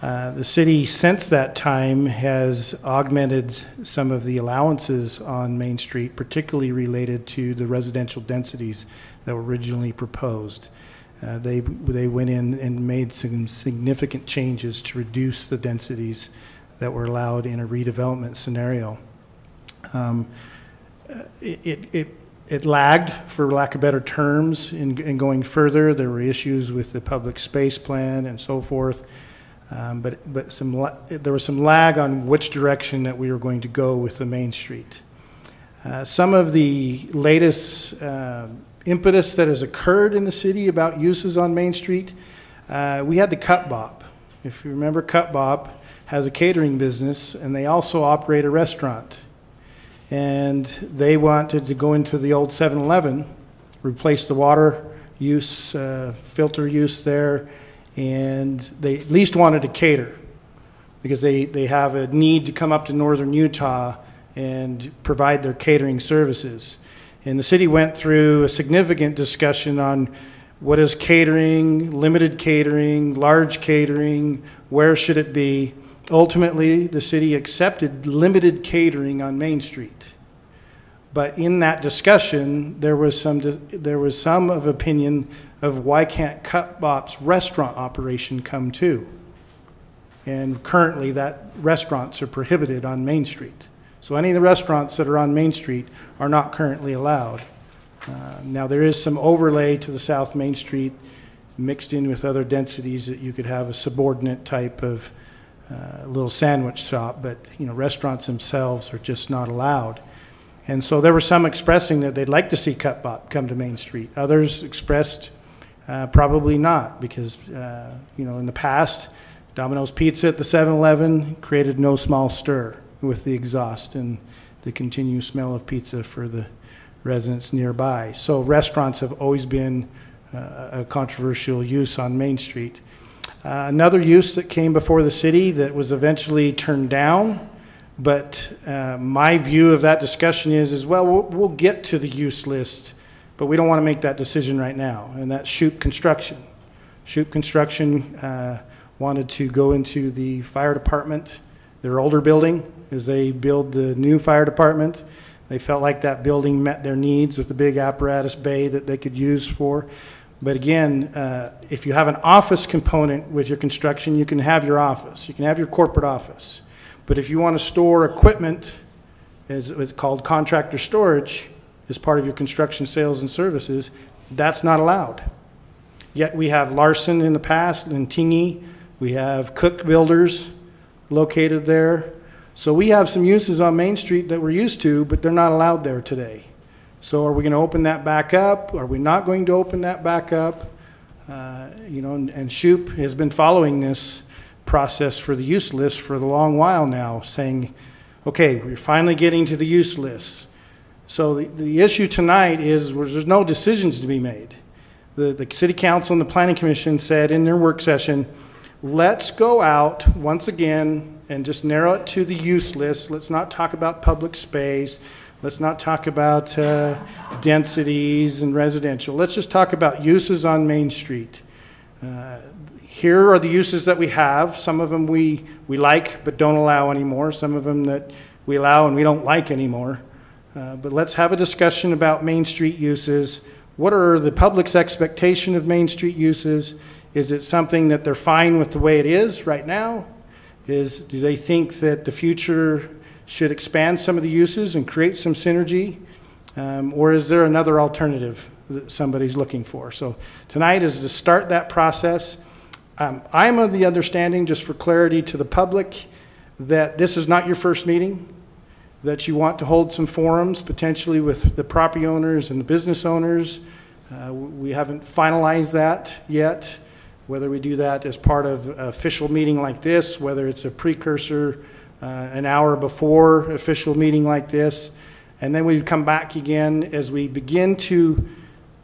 The city, since that time, has augmented some of the allowances on Main Street, particularly related to the residential densities that were originally proposed. They went in and made some significant changes to reduce the densities that were allowed in a redevelopment scenario. It lagged, for lack of better terms, in going further. There were issues with the public space plan and so forth. But there was some lag on which direction that we were going to go with the Main Street. Some of the latest impetus that has occurred in the city about uses on Main Street, we had the Cut Bob. If you remember, Cut Bob has a catering business, and they also operate a restaurant. and they wanted to go into the old 7-Eleven, replace the water use, filter use there, and they at least wanted to cater, because they have a need to come up to northern Utah and provide their catering services. And the city went through a significant discussion on what is catering, limited catering, large catering, where should it be. Ultimately, the city accepted limited catering on Main Street. But in that discussion, there was some of opinion of why can't Cutbop's restaurant operation come too? And currently, that restaurants are prohibited on Main Street. So any of the restaurants that are on Main Street are not currently allowed. Now, there is some overlay to the South Main Street mixed in with other densities that you could have a subordinate type of little sandwich shop, but restaurants themselves are just not allowed. And so there were some expressing that they'd like to see Cutbop come to Main Street. Others expressed probably not, because in the past, Domino's Pizza at the 7-Eleven created no small stir with the exhaust and the continued smell of pizza for the residents nearby. So restaurants have always been a controversial use on Main Street. Another use that came before the city that was eventually turned down, but my view of that discussion is we'll get to the use list, but we don't want to make that decision right now, and that's Shoup Construction. Shoup Construction wanted to go into the fire department, their older building, as they build the new fire department. They felt like that building met their needs with the big apparatus bay that they could use for. But again, if you have an office component with your construction, you can have your office. You can have your corporate office. But if you want to store equipment, as it's called contractor storage, as part of your construction sales and services, that's not allowed. Yet we have Larson in the past and Tingy. We have Cook Builders located there. So we have some uses on Main Street that we're used to, but they're not allowed there today. So are we going to open that back up? Are we not going to open that back up? And Shoup has been following this process for the use list for a long while now, saying, okay, we're finally getting to the use list. So the issue tonight is there's no decisions to be made. The City Council and the Planning Commission said in their work session, let's go out once again and just narrow it to the use list. Let's not talk about public space. Let's not talk about densities and residential. Let's just talk about uses on Main Street. Here are the uses that we have. Some of them we like but don't allow anymore. Some of them that we allow and we don't like anymore. But let's have a discussion about Main Street uses. What are the public's expectation of Main Street uses? Is it something that they're fine with the way it is right now? Do they think that the future should expand some of the uses and create some synergy? Or is there another alternative that somebody's looking for? So tonight is to start that process. I'm of the understanding, just for clarity to the public, that this is not your first meeting, that you want to hold some forums, potentially with the property owners and the business owners. We haven't finalized that yet, whether we do that as part of an official meeting like this, whether it's a precursor an hour before official meeting like this. And then we come back again as we begin to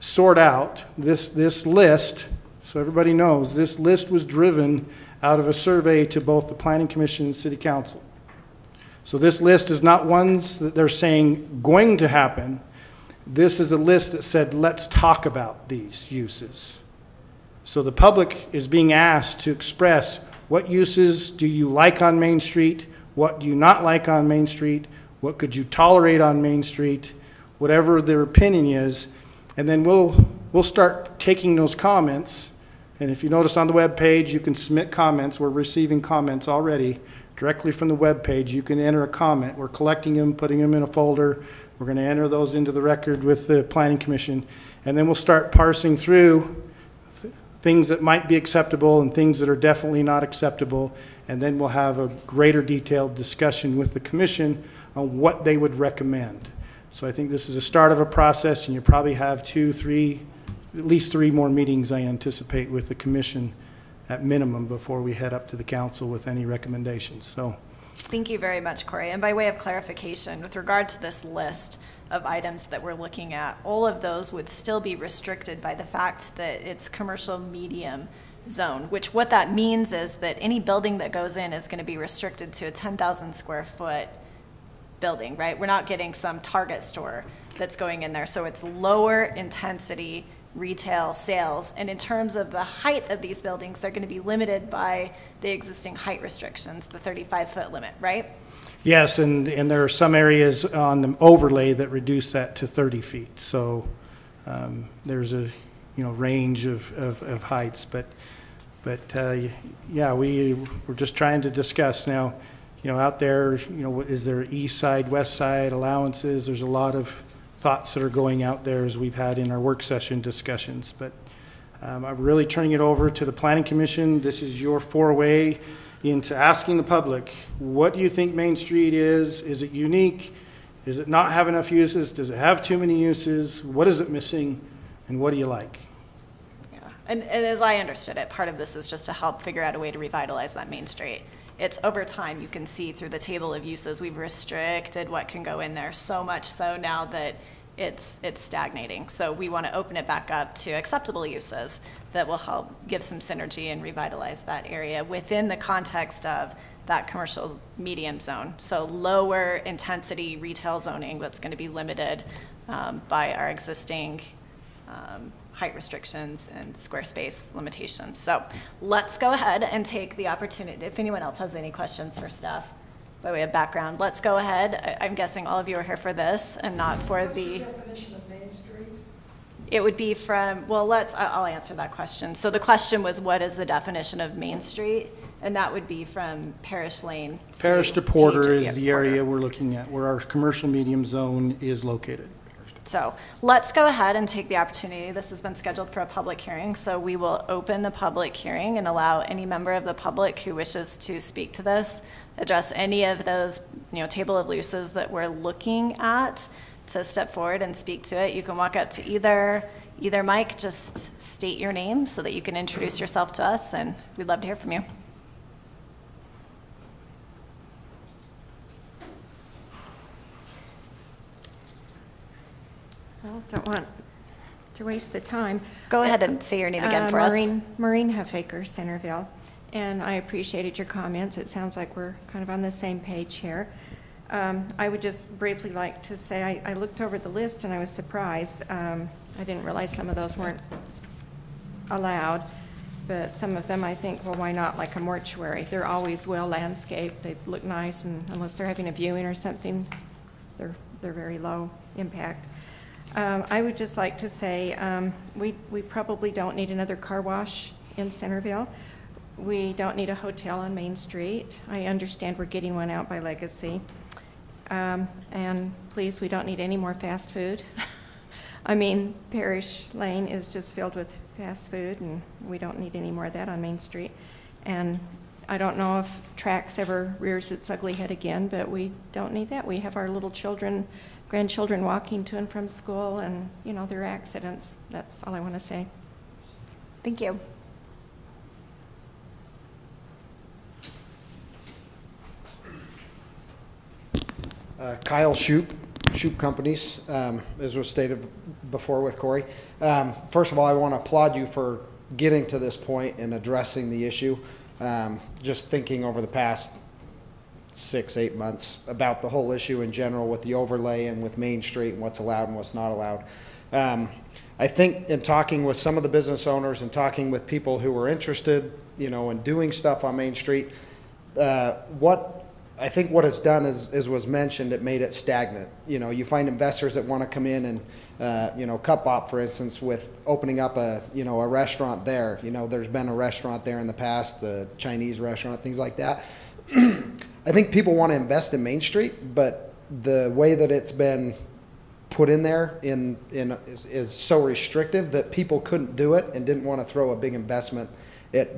sort out this list. So everybody knows this list was driven out of a survey to both the Planning Commission and City Council. So this list is not ones that they're saying going to happen. This is a list that said, let's talk about these uses. So the public is being asked to express what uses do you like on Main Street, what do you not like on Main Street, what could you tolerate on Main Street, whatever their opinion is, and then we'll start taking those comments. And if you notice on the web page, you can submit comments. We're receiving comments already directly from the web page. You can enter a comment. We're collecting them, putting them in a folder. We're going to enter those into the record with the Planning Commission, and then we'll start parsing through things that might be acceptable and things that are definitely not acceptable, and then we'll have a greater detailed discussion with the commission on what they would recommend. So I think this is a start of a process, and you probably have at least three more meetings I anticipate with the commission at minimum before we head up to the council with any recommendations. So Thank you very much, Corey. And by way of clarification, with regard to this list of items that we're looking at, all of those would still be restricted by the fact that it's commercial medium zone, which what that means is that any building that goes in is going to be restricted to a 10,000 square foot building, right? We're not getting some Target store that's going in there. So it's lower intensity retail sales. And in terms of the height of these buildings, they're going to be limited by the existing height restrictions, the 35-foot limit, right? Yes, and there are some areas on the overlay that reduce that to 30 feet. So there's a range of heights, but yeah, we're just trying to discuss now. Out there, is there east side, west side allowances? There's a lot of thoughts that are going out there as we've had in our work session discussions. But I'm really turning it over to the Planning Commission. This is your foray into asking the public, what do you think Main Street is? Is it unique? Does it not have enough uses? Does it have too many uses? What is it missing? And what do you like? Yeah, and as I understood it, part of this is just to help figure out a way to revitalize that Main Street. It's over time, you can see through the table of uses, we've restricted what can go in there so much so now that it's stagnating. So we want to open it back up to acceptable uses that will help give some synergy and revitalize that area within the context of that commercial medium zone. So lower intensity retail zoning that's going to be limited by our existing height restrictions and square space limitations. So let's go ahead and take the opportunity. If anyone else has any questions for staff by way of background, let's go ahead. I'm guessing all of you are here for this and not for the definition of Main Street. It would be from, well, I'll answer that question. So the question was, what is the definition of Main Street? And that would be from Parish Lane Parish to Porter is the area we're looking at, where our commercial medium zone is located. So let's go ahead and take the opportunity. This has been scheduled for a public hearing, so we will open the public hearing and allow any member of the public who wishes to speak to this, address any of those, table of uses that we're looking at, to step forward and speak to it. You can walk up to either mic, just state your name so that you can introduce yourself to us, and we'd love to hear from you. Well, don't want to waste the time. Go ahead and say your name again for us. Maureen Huffaker, Centerville. And I appreciated your comments. It sounds like we're kind of on the same page here. I would just briefly like to say I looked over the list and I was surprised. I didn't realize some of those weren't allowed, but some of them I think, well, why not, like a mortuary? They're always well landscaped. They look nice, and unless they're having a viewing or something, they're very low impact. I would just like to say we probably don't need another car wash in Centerville. We don't need a hotel on Main Street. I understand we're getting one out by Legacy. And please, we don't need any more fast food. I mean, Parish Lane is just filled with fast food, and we don't need any more of that on Main Street. And I don't know if Trax ever rears its ugly head again, but we don't need that. We have our little grandchildren walking to and from school, and, there are accidents. That's all I want to say. Thank you. Kyle Shoup Companies, as was stated before with Corey. First of all, I want to applaud you for getting to this point and addressing the issue. Just thinking over the past 6-8 months about the whole issue in general with the overlay and with Main Street and what's allowed and what's not allowed. I think in talking with some of the business owners and talking with people who were interested, in doing stuff on Main Street, I think what it's done is was mentioned, it made it stagnant. You find investors that want to come in and, Cupbop, for instance, with opening up a restaurant there. There's been a restaurant there in the past, a Chinese restaurant, things like that. I think people want to invest in Main Street, but the way that it's been put in there is so restrictive that people couldn't do it and didn't want to throw a big investment at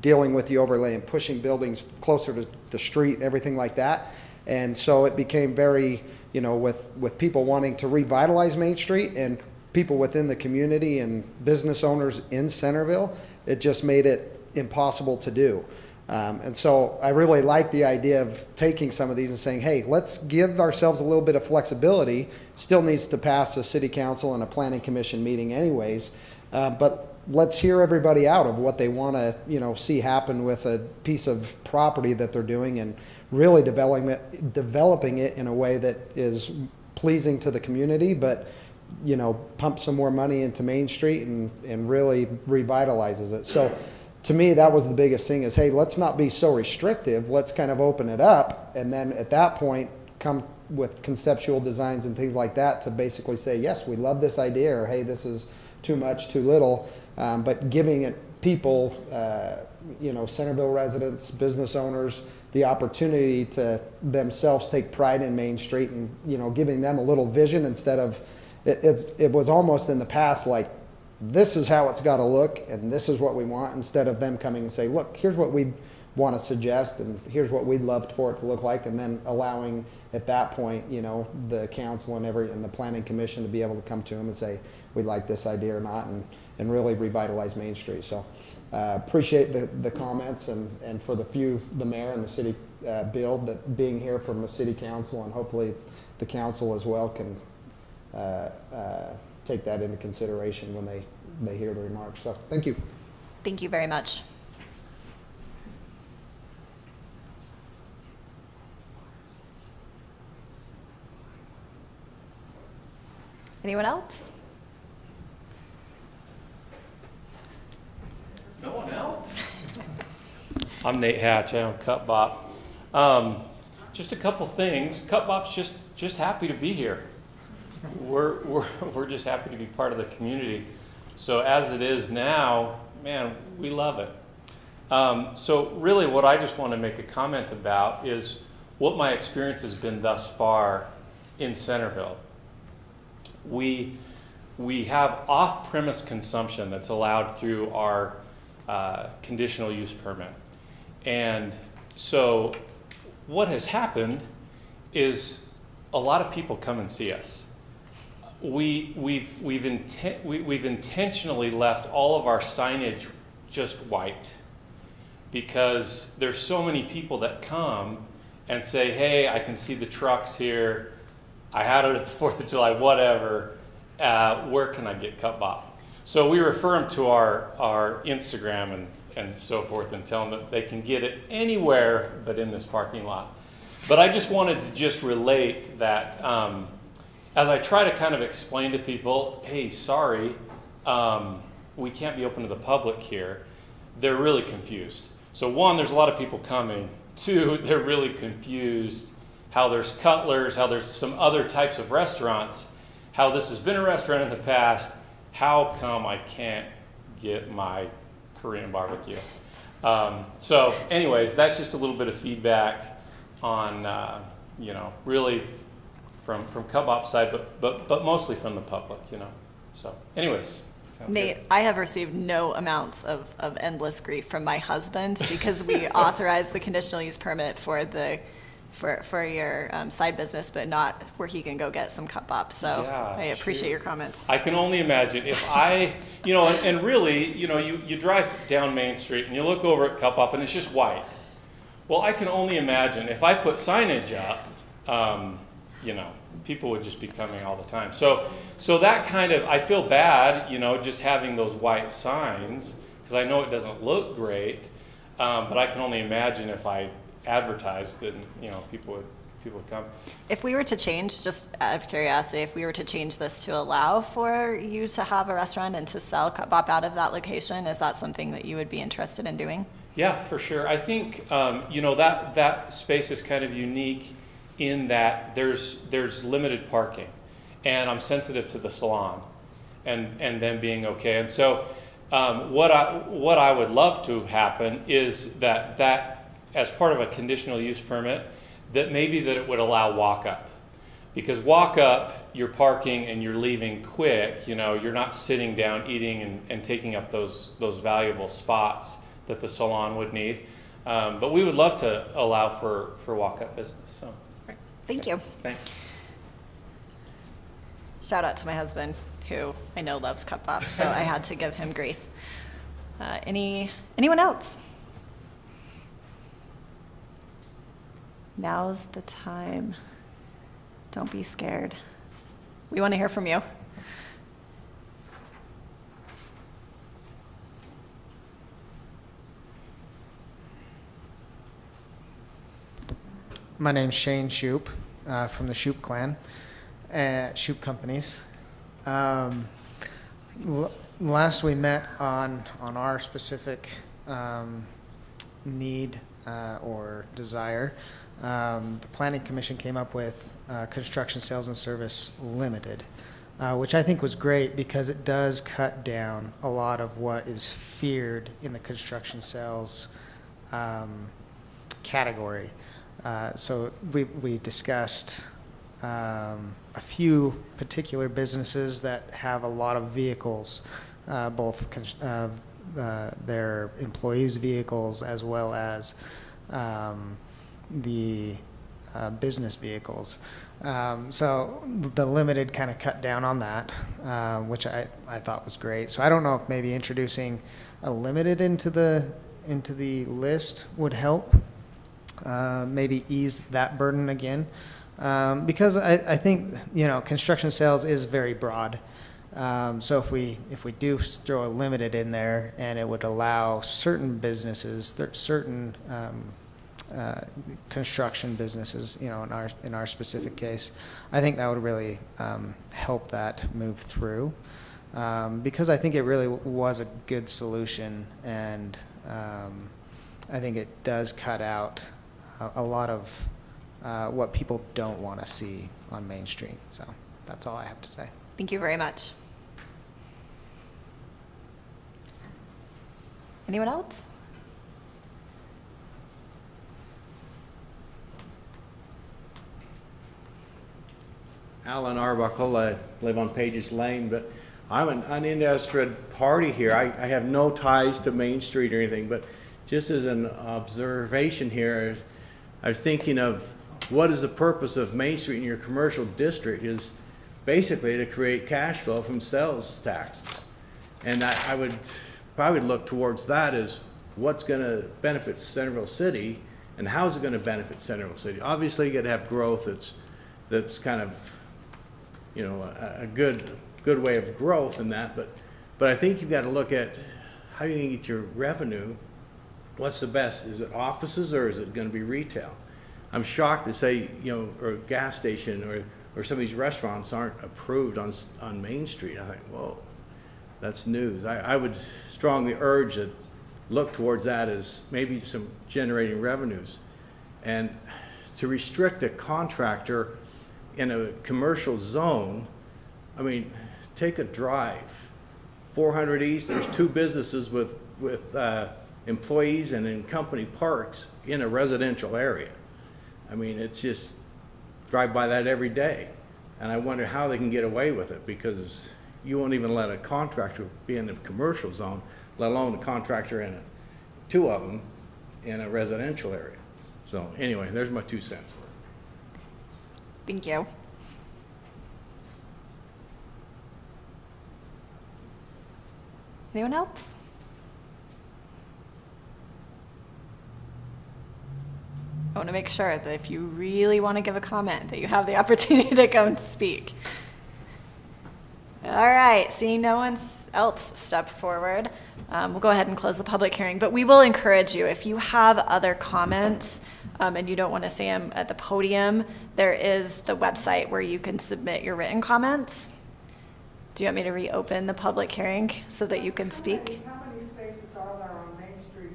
dealing with the overlay and pushing buildings closer to the street, everything like that. And so it became very, with people wanting to revitalize Main Street and people within the community and business owners in Centerville, it just made it impossible to do. And so I really like the idea of taking some of these and saying, hey, let's give ourselves a little bit of flexibility. Still needs to pass a city council and a planning commission meeting anyways, but let's hear everybody out of what they want to, see happen with a piece of property that they're doing, and really developing it in a way that is pleasing to the community, but pump some more money into Main Street and really revitalizes it. So to me, that was the biggest thing is, hey, let's not be so restrictive. Let's kind of open it up. And then at that point, come with conceptual designs and things like that to basically say, yes, we love this idea, or hey, this is too much, too little. But giving it people, Centerville residents, business owners, the opportunity to themselves take pride in Main Street, and, giving them a little vision instead of, it was almost in the past like, this is how it's got to look and this is what we want, instead of them coming and say, look, here's what we want to suggest and here's what we'd love for it to look like, and then allowing at that point, the council and the planning commission to be able to come to them and say, we like this idea or not, and really revitalize Main Street. So appreciate the comments, and for the mayor and the city Bill, that being here from the city council, and hopefully the council as well can take that into consideration when they hear the remarks. So thank you. Thank you very much. Anyone else? No one else? I'm Nate Hatch. I own Cut Bop. Just a couple things. Cut Bop's just happy to be here. We're just happy to be part of the community. So as it is now, man, we love it. So really what I just want to make a comment about is what my experience has been thus far in Centerville. We have off-premise consumption that's allowed through our conditional use permit. And so what has happened is a lot of people come and see us. We've intentionally left all of our signage just white, because there's so many people that come and say, hey, I can see the trucks here. I had it at the 4th of July, whatever. Where can I get Cut Bop? So we refer them to our Instagram and so forth, and tell them that they can get it anywhere but in this parking lot. But I just wanted to just relate that as I try to kind of explain to people, hey, sorry, we can't be open to the public here, they're really confused. So one, there's a lot of people coming. Two, they're really confused how there's Cutler's, how there's some other types of restaurants, how this has been a restaurant in the past, how come I can't get my Korean barbecue? So anyways, that's just a little bit of feedback on, really from Cut Bop's side, but mostly from the public, So anyways. Nate, I have received no amounts of endless grief from my husband because we authorized the conditional use permit for your side business, but not where he can go get some Cut Bop. So Yeah, I appreciate your comments. I can only imagine if and really, you drive down Main Street and you look over at Cut Bop and it's just white. Well, I can only imagine if I put signage up, people would just be coming all the time. So that kind of, I feel bad, just having those white signs, because I know it doesn't look great, but I can only imagine if I advertised that, people would come. If we were to change, just out of curiosity, if we were to change this to allow for you to have a restaurant and to sell Cut Bop out of that location, is that something that you would be interested in doing? Yeah, for sure. I think, that space is kind of unique in that there's limited parking, and I'm sensitive to the salon and them being okay. And so what I would love to happen is that as part of a conditional use permit, that it would allow walk up, because walk up, you're parking and you're leaving quick. You're not sitting down eating and taking up those valuable spots that the salon would need. But we would love to allow for walk up business. So. Thank you. Thanks. Shout out to my husband, who I know loves Cut Bop, so I had to give him grief. Anyone else? Now's the time. Don't be scared. We want to hear from you. My name's Shane Shoup from the Shoup clan, Shoup Companies. Last we met on our specific need or desire, the Planning Commission came up with Construction Sales and Service Limited, which I think was great because it does cut down a lot of what is feared in the construction sales category. So we discussed a few particular businesses that have a lot of vehicles, both their employees' vehicles as well as the business vehicles. So the limited kind of cut down on that, which I thought was great. So I don't know if maybe introducing a limited into the list would help. Maybe ease that burden again, because I think construction sales is very broad. So if we do throw a limited in there, and it would allow certain businesses, certain construction businesses, in our specific case, I think that would really help that move through, because I think it really was a good solution, and I think it does cut out a lot of what people don't want to see on Main Street. So that's all I have to say. Thank you very much. Anyone else? Alan Arbuckle, I live on Pages Lane, but I'm an uninterested party here. I have no ties to Main Street or anything, but just as an observation here, I was thinking of what is the purpose of Main Street in your commercial district is basically to create cash flow from sales taxes. And I would look towards that as what's going to benefit Centerville City and how's it going to benefit Centerville City. Obviously, you got to have growth that's kind of, a good way of growth in that. But I think you've got to look at how you can get your revenue. What's the best? Is it offices or is it going to be retail? I'm shocked to say, or a gas station or some of these restaurants aren't approved on Main Street. I think, whoa, that's news. I would strongly urge that look towards that as maybe some generating revenues. And to restrict a contractor in a commercial zone, I mean, take a drive. 400 East, there's two businesses with employees and in company parks in a residential area. I mean, it's just drive by that every day. And I wonder how they can get away with it, because you won't even let a contractor be in a commercial zone, let alone a contractor in two of them in a residential area. So anyway, there's my 2 cents. Thank you. Anyone else? I want to make sure that if you really want to give a comment, that you have the opportunity to come speak. All right, seeing no one else step forward, we'll go ahead and close the public hearing. But we will encourage you, if you have other comments and you don't want to say them at the podium, there is the website where you can submit your written comments. Do you want me to reopen the public hearing so that you can speak? How many spaces are there on Main Street?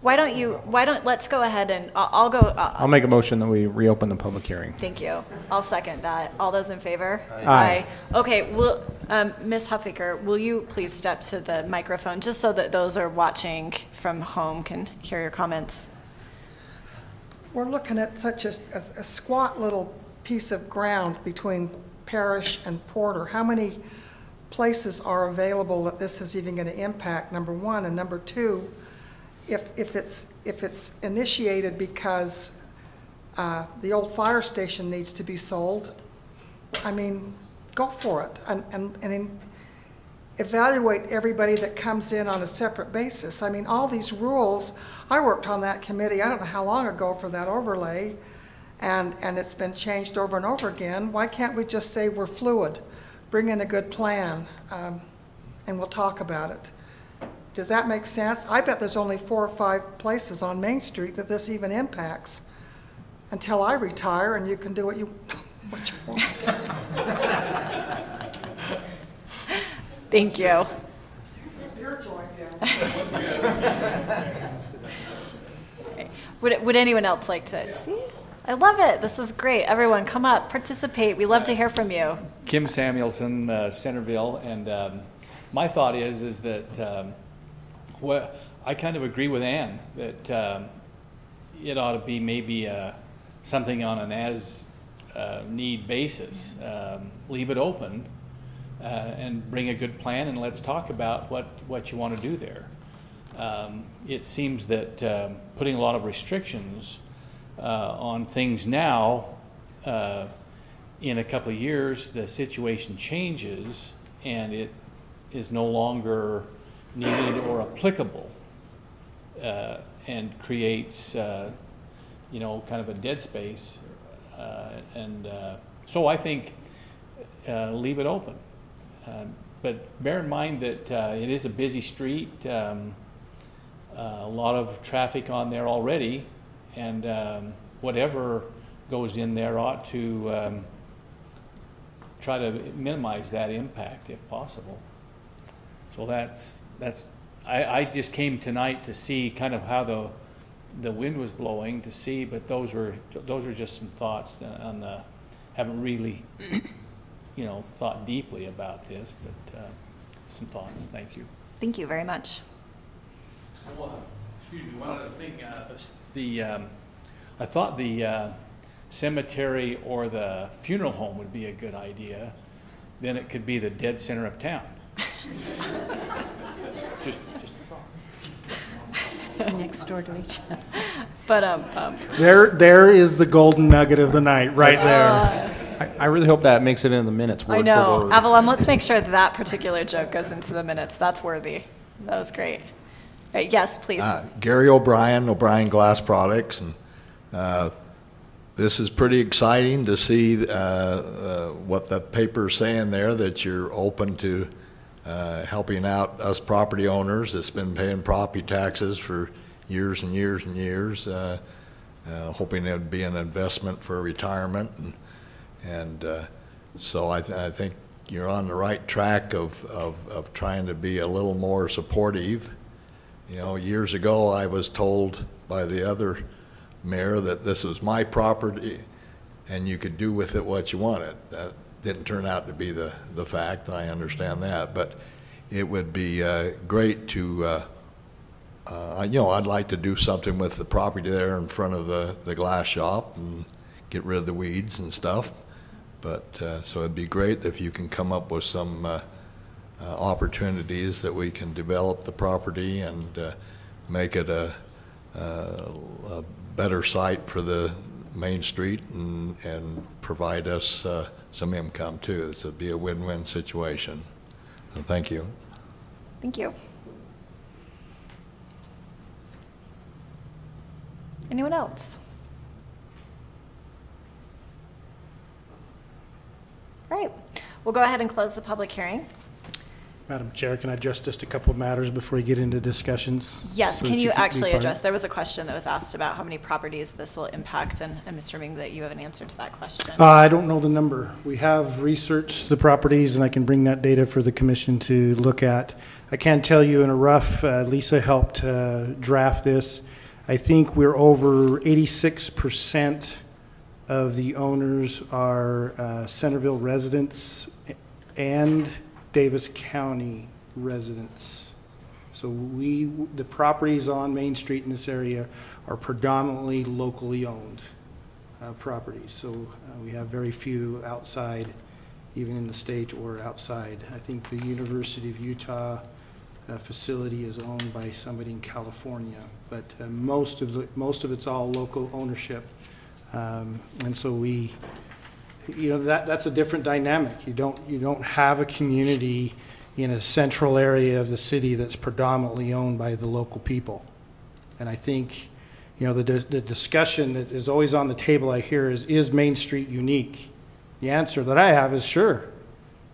Let's go ahead and I'll make a motion that we reopen the public hearing. Thank you. I'll second that. All those in favor? Aye. Okay, Ms. Huffaker, will you please step to the microphone just so that those are watching from home can hear your comments? We're looking at such a squat little piece of ground between Parish and Porter. How many places are available that this is even going to impact, number one? And number two, if it's initiated because the old fire station needs to be sold, I mean, go for it. And evaluate everybody that comes in on a separate basis. I mean, all these rules, I worked on that committee, I don't know how long ago for that overlay, and it's been changed over and over again. Why can't we just say we're fluid, bring in a good plan, and we'll talk about it? Does that make sense? I bet there's only 4 or 5 places on Main Street that this even impacts until I retire and you can do what you want. Thank you. Your joy, Would anyone else like to see? I love it. This is great. Everyone, come up, participate. We love to hear from you. Kim Samuelson, Centerville, and my thought is that well, I kind of agree with Ann that it ought to be maybe something on an as-need basis. Leave it open and bring a good plan, and let's talk about what you want to do there. It seems that putting a lot of restrictions on things now, in a couple of years, the situation changes and it is no longer needed or applicable, and creates, you know, kind of a dead space. So I think leave it open. But bear in mind that it is a busy street, a lot of traffic on there already, and whatever goes in there ought to try to minimize that impact if possible. So I just came tonight to see kind of how the wind was blowing to see, but those are just some thoughts on the, haven't really, you know, thought deeply about this, but some thoughts. Thank you. Thank you very much. Excuse me, one other thing. I thought the cemetery or the funeral home would be a good idea. Then it could be the dead center of town. just a thought. Next door to each other. But There is the golden nugget of the night, right there. I really hope that makes it in the minutes, word I know. for word. Avalon, let's make sure that particular joke goes into the minutes. That's worthy. That was great. Right, yes, please. Gary O'Brien, O'Brien Glass Products, and this is pretty exciting to see what the paper's saying there, that you're open to helping out us property owners that's been paying property taxes for years and years and years, hoping it would be an investment for retirement. And so I think you're on the right track of trying to be a little more supportive. You know, years ago I was told by the other mayor that this was my property and you could do with it what you wanted. That didn't turn out to be the fact, I understand that, but it would be great to, you know, I'd like to do something with the property there in front of the glass shop and get rid of the weeds and stuff. But so it'd be great if you can come up with some opportunities that we can develop the property and make it a better site for the Main Street and provide us some income too. So it'd be a win-win situation. So thank you. Thank you. Anyone else? All right, we'll go ahead and close the public hearing. Madam Chair, can I address just a couple of matters before we get into discussions? Yes, So can that you can be actually part of- address, there was a question that was asked about how many properties this will impact, and I'm assuming that you have an answer to that question. I don't know the number. We have researched the properties, and I can bring that data for the commission to look at. I can tell you in a rough, Lisa helped draft this. I think we're over 86% of the owners are Centerville residents and Davis County residents. So the properties on Main Street in this area are predominantly locally owned properties. So we have very few outside, even in the state or outside. I think the University of Utah facility is owned by somebody in California, but most of it's all local ownership. And so that's a different dynamic. You don't have a community in a central area of the city that's predominantly owned by the local people. And I think, you know, the discussion that is always on the table I hear is Main Street unique? The answer that I have is sure.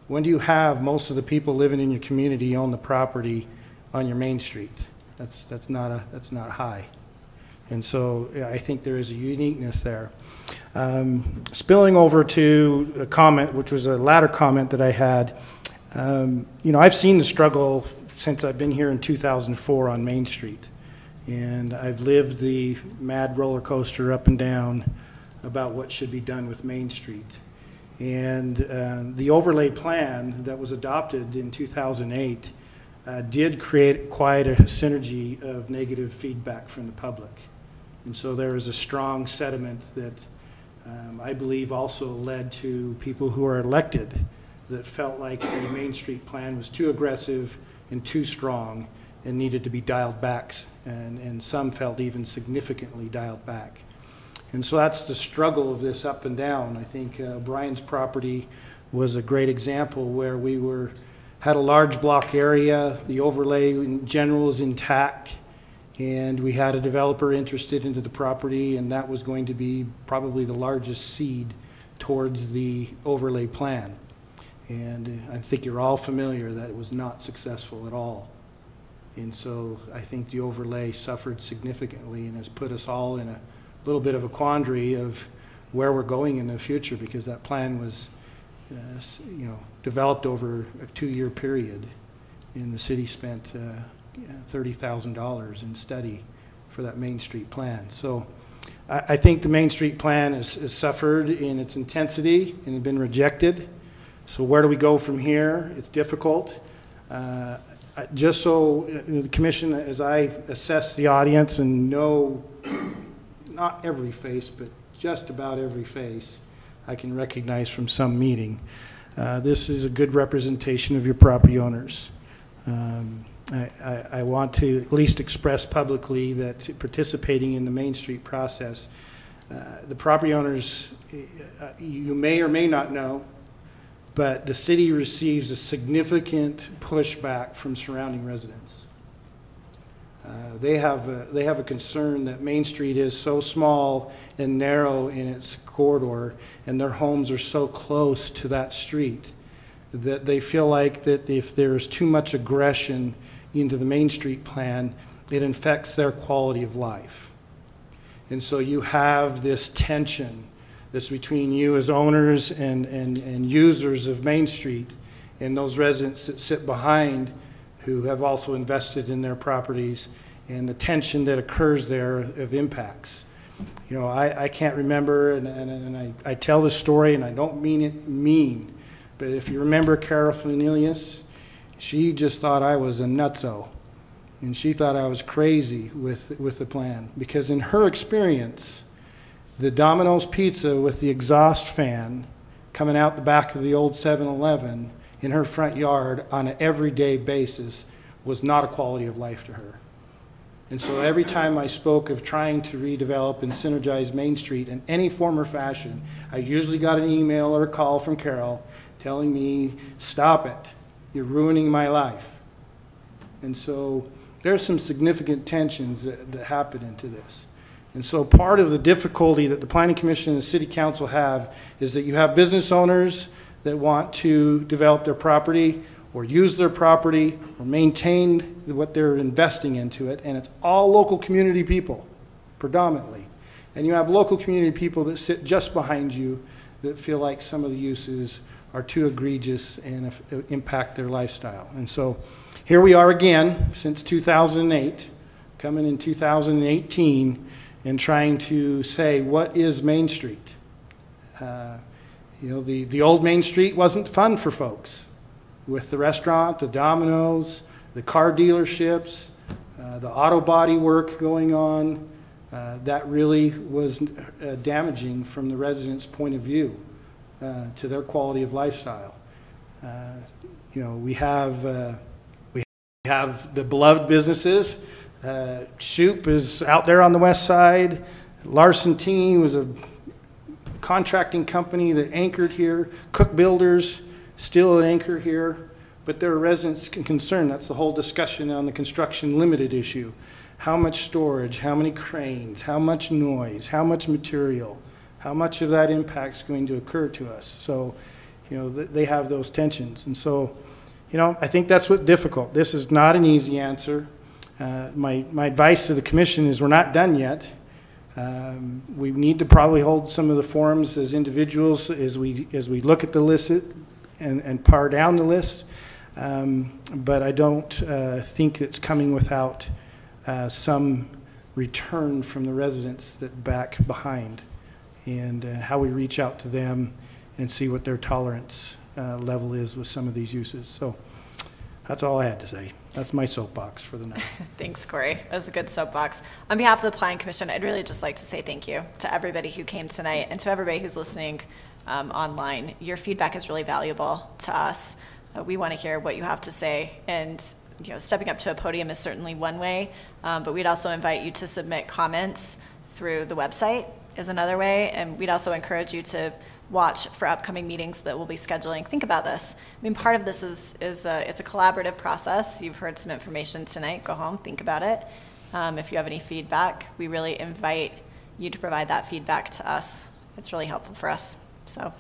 When do you have most of the people living in your community own the property on your Main Street? That's not high. And so yeah, I think there is a uniqueness there. Spilling over to a comment, which was a latter comment that I had, you know, I've seen the struggle since I've been here in 2004 on Main Street. And I've lived the mad roller coaster up and down about what should be done with Main Street. And the overlay plan that was adopted in 2008 did create quite a synergy of negative feedback from the public. And so there is a strong sentiment that I believe also led to people who are elected that felt like the Main Street plan was too aggressive and too strong and needed to be dialed back, and some felt even significantly dialed back. And so that's the struggle of this up and down. I think Brian's property was a great example where we had a large block area, the overlay in general is intact, and we had a developer interested into the property, and that was going to be probably the largest seed towards the overlay plan. And I think you're all familiar that it was not successful at all. And so I think the overlay suffered significantly and has put us all in a little bit of a quandary of where we're going in the future, because that plan was you know, developed over a 2-year period, and the city spent $30,000 in study for that Main Street plan. So I think the Main Street plan has suffered in its intensity and has been rejected. So where do we go from here? It's difficult. Just so the commission, as I assess the audience and know not every face, but just about every face I can recognize from some meeting, this is a good representation of your property owners. I want to at least express publicly that participating in the Main Street process, the property owners, you may or may not know, but the city receives a significant pushback from surrounding residents. They have a concern that Main Street is so small and narrow in its corridor, and their homes are so close to that street, that they feel like that if there's too much aggression into the Main Street plan, it infects their quality of life. And so you have this tension that's between you as owners and users of Main Street and those residents that sit behind who have also invested in their properties, and the tension that occurs there of impacts. You know, I can't remember, and I tell this story, and I don't mean it mean, but if you remember Carol Flanelius, she just thought I was a nutso, and she thought I was crazy with the plan, because in her experience, the Domino's pizza with the exhaust fan coming out the back of the old 7-Eleven in her front yard on an everyday basis was not a quality of life to her. And so every time I spoke of trying to redevelop and synergize Main Street in any form or fashion, I usually got an email or a call from Carol telling me, stop it, you're ruining my life. And so there's some significant tensions that happen into this. And so part of the difficulty that the Planning Commission and the City Council have is that you have business owners that want to develop their property or use their property or maintain what they're investing into it, and it's all local community people, predominantly. And you have local community people that sit just behind you that feel like some of the uses are too egregious and impact their lifestyle. And so here we are again since 2008, coming in 2018, and trying to say, what is Main Street? You know, the old Main Street wasn't fun for folks, with the restaurant, the Domino's, the car dealerships, the auto body work going on. That really was damaging from the residents' point of view to their quality of lifestyle. You know, we have the beloved businesses. Shoup is out there on the west side. Larson T was a contracting company that anchored here. Cook Builders, still an anchor here. But there are residents concerned. That's the whole discussion on the construction limited issue. How much storage, how many cranes, how much noise, how much material, how much of that impact is going to occur to us. So, they have those tensions. And so, I think that's what's difficult. This is not an easy answer. My advice to the commission is we're not done yet. We need to probably hold some of the forums as individuals as we look at the list and par down the list. But I don't think it's coming without some return from the residents that back behind, and how we reach out to them and see what their tolerance level is with some of these uses. So that's all I had to say. That's my soapbox for the night. Thanks, Corey. That was a good soapbox. On behalf of the Planning Commission, I'd really just like to say thank you to everybody who came tonight and to everybody who's listening online. Your feedback is really valuable to us. We want to hear what you have to say, and stepping up to a podium is certainly one way, but we'd also invite you to submit comments through the website is another way, and we'd also encourage you to watch for upcoming meetings that we'll be scheduling. Think about this. I mean, part of this is it's a collaborative process. You've heard some information tonight. Go home, think about it. If you have any feedback, we really invite you to provide that feedback to us. It's really helpful for us. So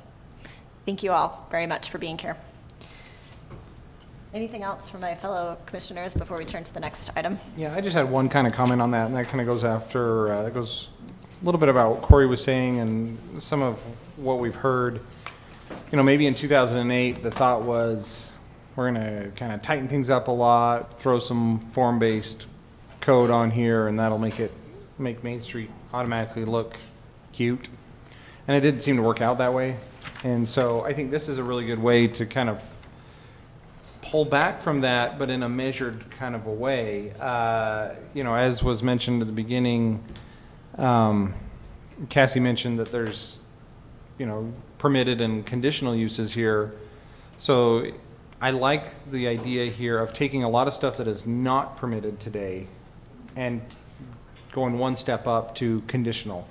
thank you all very much for being here. Anything else from my fellow commissioners before we turn to the next item? Yeah, I just had one kind of comment on that, and that kind of goes after, that goes a little bit about what Corey was saying and some of what we've heard. Maybe in 2008, the thought was we're going to kind of tighten things up a lot, throw some form-based code on here, and that'll make Main Street automatically look cute. And it didn't seem to work out that way. And so I think this is a really good way to kind of pull back from that, but in a measured kind of a way. As was mentioned at the beginning, Cassie mentioned that there's, permitted and conditional uses here. So I like the idea here of taking a lot of stuff that is not permitted today and going one step up to conditional.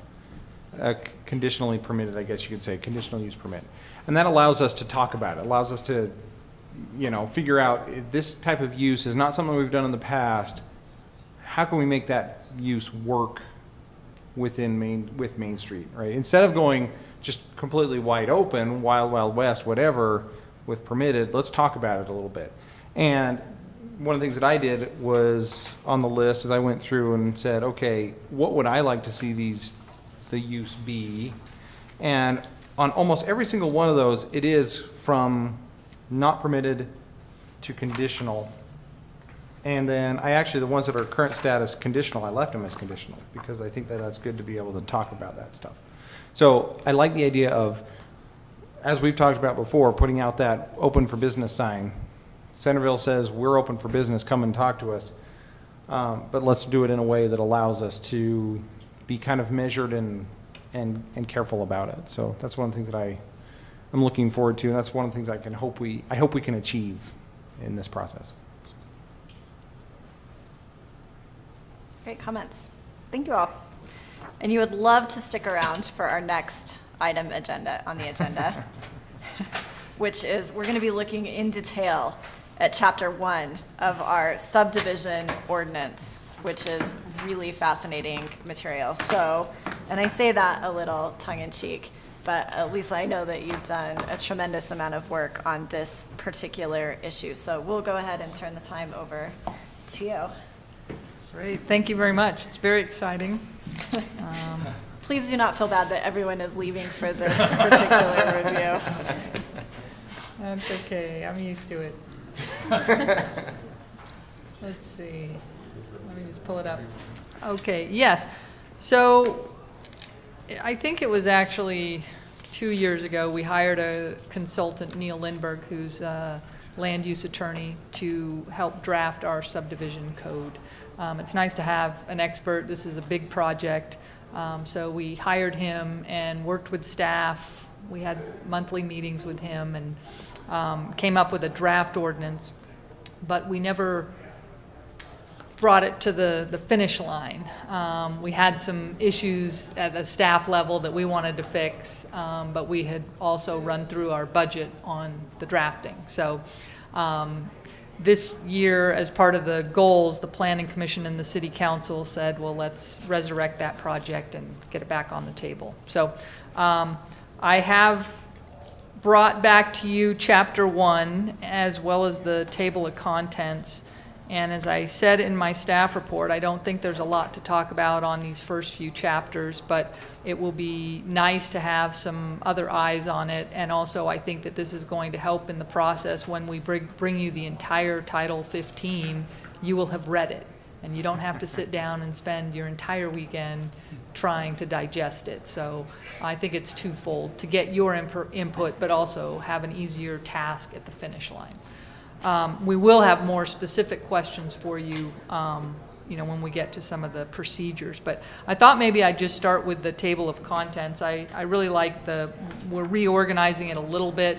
Conditionally permitted, I guess you could say, conditional use permit. And that allows us to talk about it, allows us to figure out this type of use is not something we've done in the past. How can we make that use work with Main Street, right? Instead of going just completely wide open, wild, wild west, whatever, with permitted, let's talk about it a little bit. And one of the things that I did was on the list as I went through and said, okay, what would I like to see the use be? And on almost every single one of those, it is from not permitted to conditional. And then the ones that are current status conditional, I left them as conditional because I think that that's good to be able to talk about that stuff. So I like the idea of, as we've talked about before, putting out that open for business sign. Centerville says we're open for business, come and talk to us. But let's do it in a way that allows us to be kind of measured and careful about it. So that's one of the things that I'm looking forward to, and that's one of the things I hope we can achieve in this process. Great comments. Thank you all. And you would love to stick around for our next item on the agenda, which is we're going to be looking in detail at Chapter 1 of our subdivision ordinance, which is really fascinating material. So, and I say that a little tongue-in-cheek, but at least I know that you've done a tremendous amount of work on this particular issue. So we'll go ahead and turn the time over to you. Great, thank you very much. It's very exciting. Please do not feel bad that everyone is leaving for this particular review. That's okay, I'm used to it. Let's see, let me just pull it up. Okay, yes, so I think it was actually 2 years ago, we hired a consultant, Neil Lindberg, who's a land use attorney, to help draft our subdivision code. It's nice to have an expert. This is a big project. So we hired him and worked with staff. We had monthly meetings with him and came up with a draft ordinance, but we never brought it to the finish line. We had some issues at the staff level that we wanted to fix, but we had also run through our budget on the drafting. So This year, as part of the goals, the Planning Commission and the City Council said, well, let's resurrect that project and get it back on the table. So I have brought back to you Chapter 1 as well as the table of contents. And as I said in my staff report, I don't think there's a lot to talk about on these first few chapters, but it will be nice to have some other eyes on it. And also, I think that this is going to help in the process when we bring you the entire Title 15, you will have read it. And you don't have to sit down and spend your entire weekend trying to digest it. So I think it's twofold, to get your input, but also have an easier task at the finish line. We will have more specific questions for you, when we get to some of the procedures. But I thought maybe I'd just start with the table of contents. I really like we're reorganizing it a little bit.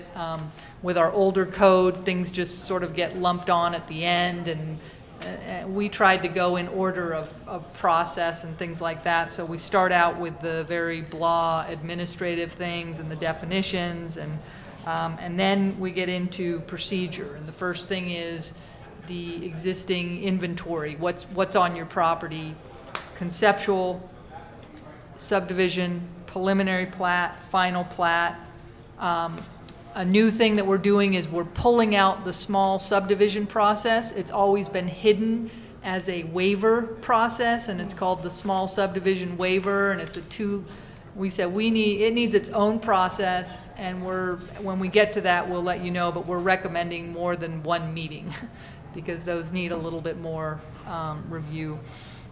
With our older code, things just sort of get lumped on at the end, and we tried to go in order of process and things like that. So we start out with the very blah administrative things and the definitions, and then we get into procedure. And the first thing is the existing inventory. What's on your property? Conceptual, subdivision, preliminary plat, final plat. A new thing that we're doing is we're pulling out the small subdivision process. It's always been hidden as a waiver process, and it's called the small subdivision waiver, and it's we said it needs its own process, and when we get to that, we'll let you know, but we're recommending more than one meeting because those need a little bit more review.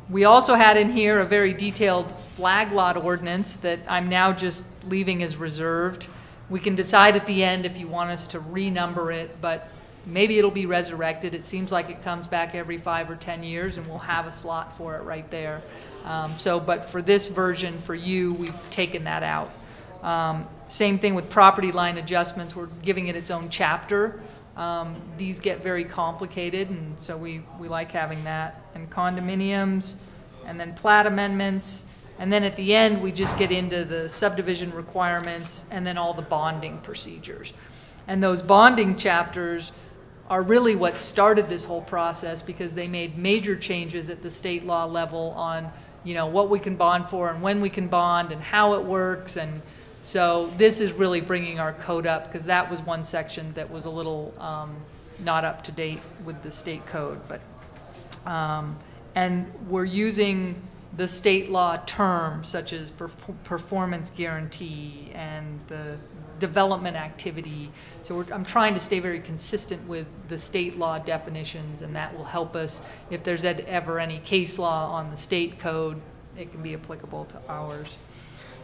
We also had in here a very detailed flag lot ordinance that I'm now just leaving as reserved. We can decide at the end if you want us to renumber it, but maybe it'll be resurrected. It seems like it comes back every 5 or 10 years, and we'll have a slot for it right there. But for this version, for you, we've taken that out. Same thing with property line adjustments. We're giving it its own chapter. These get very complicated, and so we like having that. And condominiums, and then plat amendments, and then at the end, we just get into the subdivision requirements and then all the bonding procedures. And those bonding chapters are really what started this whole process, because they made major changes at the state law level on, what we can bond for and when we can bond and how it works. And so this is really bringing our code up, because that was one section that was a little not up to date with the state code. But and we're using the state law terms such as performance guarantee and the development activity. So I'm trying to stay very consistent with the state law definitions, and that will help us if there's ever any case law on the state code, it can be applicable to ours.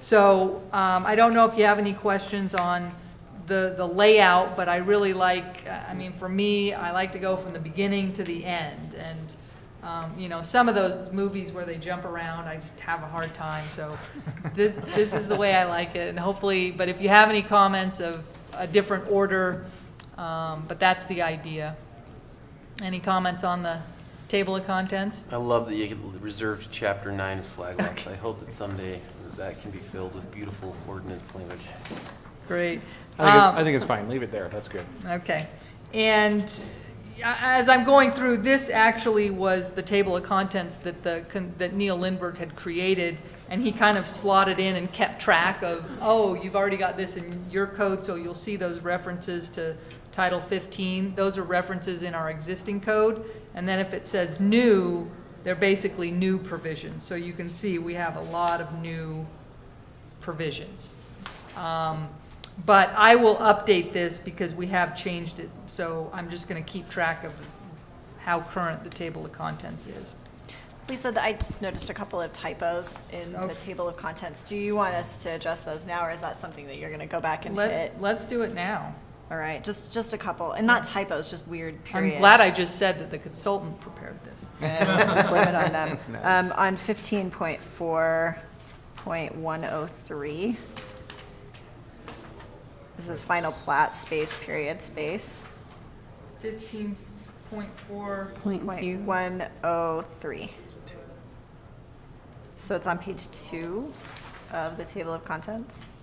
So I don't know if you have any questions on the layout, but I really for me, I like to go from the beginning to the end. And some of those movies where they jump around, I just have a hard time. So this is the way I like it. And hopefully, but if you have any comments of a different order, but that's the idea. Any comments on the table of contents? I love that you reserved Chapter 9 as flag lots. I hope that someday that can be filled with beautiful ordinance language. Great. I think it's fine. Leave it there. That's good. Okay. And as I'm going through, this actually was the table of contents that Neil Lindbergh had created, and he kind of slotted in and kept track of, you've already got this in your code, so you'll see those references to Title 15. Those are references in our existing code, and then if it says new, they're basically new provisions. So you can see we have a lot of new provisions. But I will update this because we have changed it. So I'm just going to keep track of how current the table of contents is. Lisa, I just noticed a couple of typos in the table of contents. Do you want us to address those now, or is that something that you're going to go back and hit? Let's do it now. All right, just a couple, and not typos, just weird periods. I'm glad I just said that the consultant prepared this. Blame it on them. Nice. On 15.4.103. This is final plat, space, period, space. 15.4.103. So it's on page 2 of the table of contents.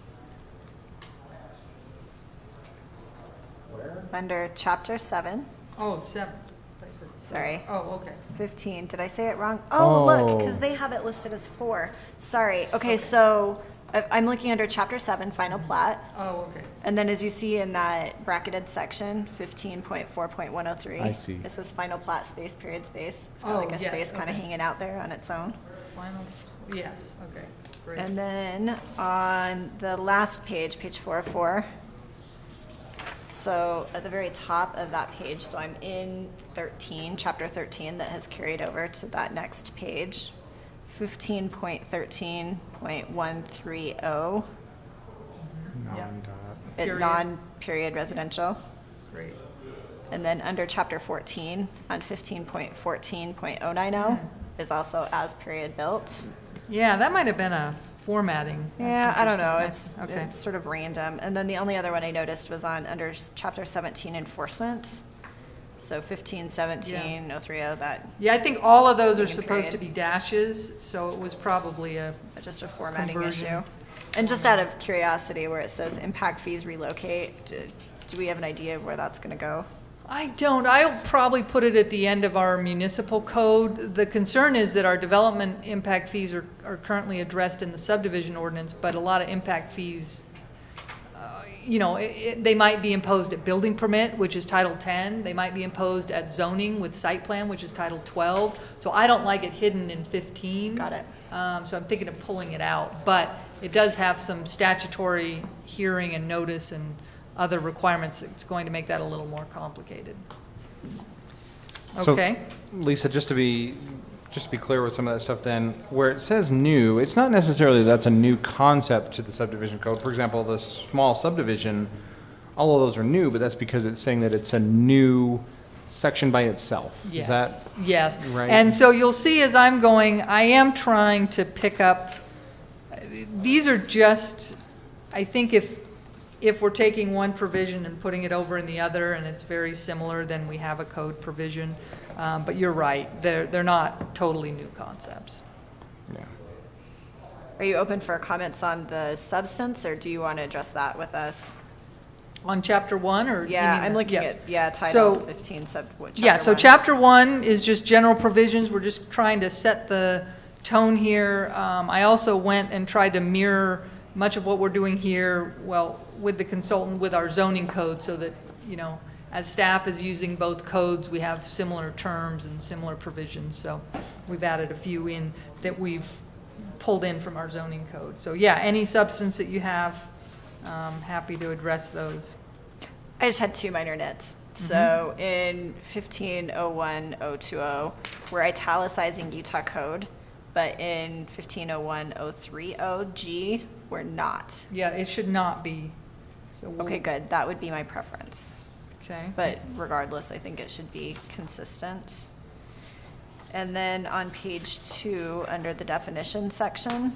Where? Under chapter 7, Oh, 7. I said- sorry. Oh, okay. 15, did I say it wrong? Oh, look, because Oh. they have it listed as 4. Sorry. Okay, so I'm looking under chapter 7, final plat. Oh, okay. And then as you see in that bracketed section, 15.4.103. I see. It says final plat space, period space. It's got Oh, like a yes, space kind of okay. hanging out there on its own. Final, yes, okay, great. And then on the last page, page 404, so at the very top of that page, so I'm in 13, chapter 13, that has carried over to that next page, 15.13.130, Period. non-period residential. Great. And then under chapter 14, on 15.14.090, is also as period built. Yeah, that might have been a formatting. That's Yeah, I don't know, interesting. it's, Okay. it's sort of random. And then the only other one I noticed was on, under chapter 17, enforcement. So 15.17.030, that, Yeah, I think all of those are Same supposed to be period. dashes, so it was probably a, just a formatting Conversion. issue. And just out of curiosity, where it says impact fees relocate, do we have an idea of where that's gonna go? I don't. I'll probably put it at the end of our municipal code. The concern is that our development impact fees are currently addressed in the subdivision ordinance, but a lot of impact fees, they might be imposed at building permit, which is Title 10. They might be imposed at zoning with site plan, which is Title 12. So I don't like it hidden in 15. Got it. So I'm thinking of pulling it out. But it does have some statutory hearing and notice and other requirements. It's going to make that a little more complicated. So, Okay. Lisa, just to be clear with some of that stuff then, where it says new, it's not necessarily that's a new concept to the subdivision code. For example, the small subdivision, all of those are new, but that's because it's saying that it's a new section by itself. Yes. Is that yes. right? And so you'll see as I'm going, I am trying to pick up, these are just, I think if we're taking one provision and putting it over in the other and it's very similar, then we have a code provision. But you're right, they're not totally new concepts. Yeah. Are you open for comments on the substance, or do you want to address that with us? On chapter 1, or? you Yeah, mean I'm the- looking yes. at, Title So- 15, Yeah, so 1. chapter 1 is just general provisions. We're just trying to set the tone here. I also went and tried to mirror much of what we're doing here, well, with the consultant, with our zoning code, so that, as staff is using both codes, we have similar terms and similar provisions. So we've added a few in that we've pulled in from our zoning code. So yeah, any substance that you have, happy to address those. I just had 2 minor nits. So in 15.01.020, we're italicizing Utah code, but in 15.01.030G, we're not. Yeah, it should not be. So we'll- Okay, good. That would be my preference. Okay. But regardless, I think it should be consistent. And then on page 2, under the definition section,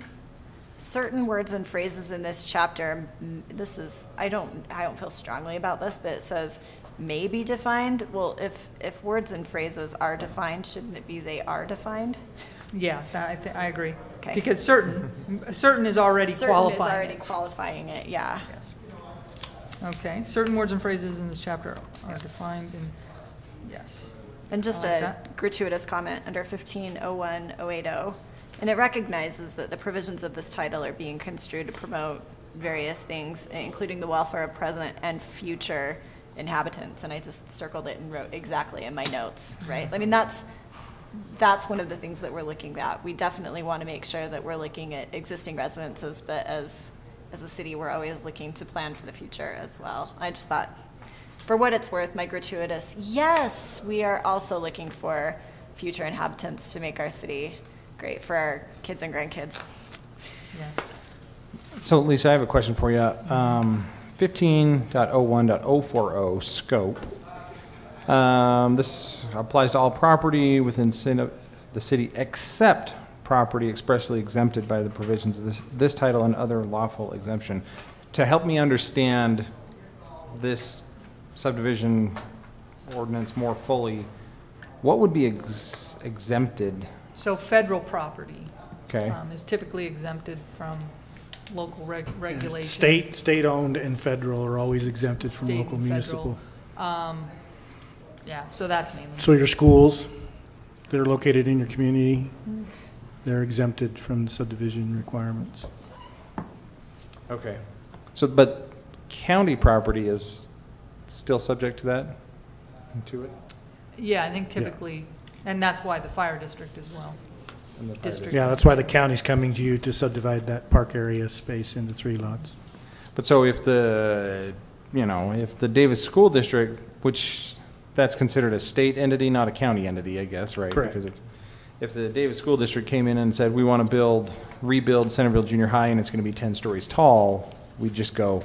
certain words and phrases in this chapter, I don't feel strongly about this, but it says may be defined. Well, if words and phrases are defined, shouldn't it be they are defined? Yeah, I agree. Okay. Because certain is already qualifying. Certain is already it. qualifying it, yeah. Yes. Okay, certain words and phrases in this chapter are defined in, yes. And just I like a that. gratuitous comment under 15.01.080, and it recognizes that the provisions of this title are being construed to promote various things, including the welfare of present and future inhabitants, and I just circled it and wrote exactly in my notes, right? I mean, that's one of the things that we're looking at. We definitely want to make sure that we're looking at existing residences, but as a city, we're always looking to plan for the future as well. I just thought, for what it's worth, my gratuitous, yes, we are also looking for future inhabitants to make our city great for our kids and grandkids. Yeah. So Lisa, I have a question for you. 15.01.040 scope. This applies to all property within the city except property expressly exempted by the provisions of this title and other lawful exemption. To help me understand this subdivision ordinance more fully, what would be exempted? So federal property Okay. is typically exempted from local regulations. State-owned and federal are always exempted from State local and municipal. Yeah, so that's mainly. So your schools that are located in your community, they're exempted from the subdivision requirements. Okay. So, but county property is still subject to that? To it? Yeah, I think typically, and that's why the fire district as well. And the fire District. Yeah, that's why the county's coming to you to subdivide that park area space into 3 lots. But so if the, if the Davis School District, which that's considered a state entity, not a county entity, I guess, right? Correct. Because it's, if the Davis School District came in and said, we want to rebuild Centerville Junior High and it's going to be 10 stories tall, we'd just go,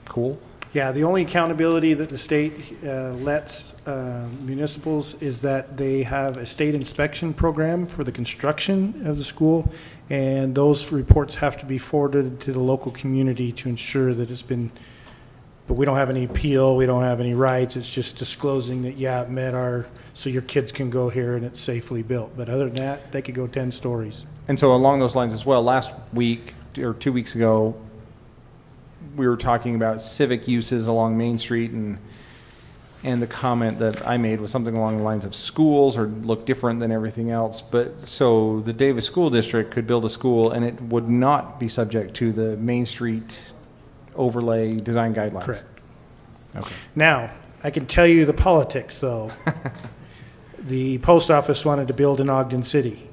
cool? Yeah, the only accountability that the state lets municipals is that they have a state inspection program for the construction of the school, and those reports have to be forwarded to the local community to ensure that it's been, but we don't have any appeal, we don't have any rights, it's just disclosing that, yeah, it met our, so your kids can go here and it's safely built. But other than that, they could go 10 stories. And so along those lines as well, last week or 2 weeks ago, we were talking about civic uses along Main Street, and the comment that I made was something along the lines of schools or look different than everything else. But so the Davis School District could build a school and it would not be subject to the Main Street overlay design guidelines. Correct. Okay. Now, I can tell you the politics, though. The post office wanted to build in Ogden City.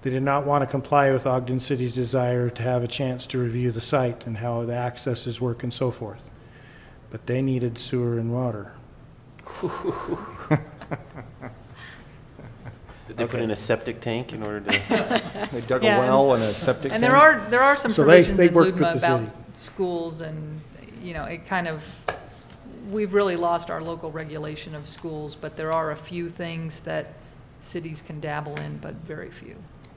They did not want to comply with Ogden City's desire to have a chance to review the site and how the accesses work and so forth. But they needed sewer and water. Did they put in a septic tank in order to? They dug Yeah, a well and a septic And tank? there are some So provisions they in worked with LUDMA the about city. schools, and, it kind of, we've really lost our local regulation of schools, but there are a few things that cities can dabble in, but very few.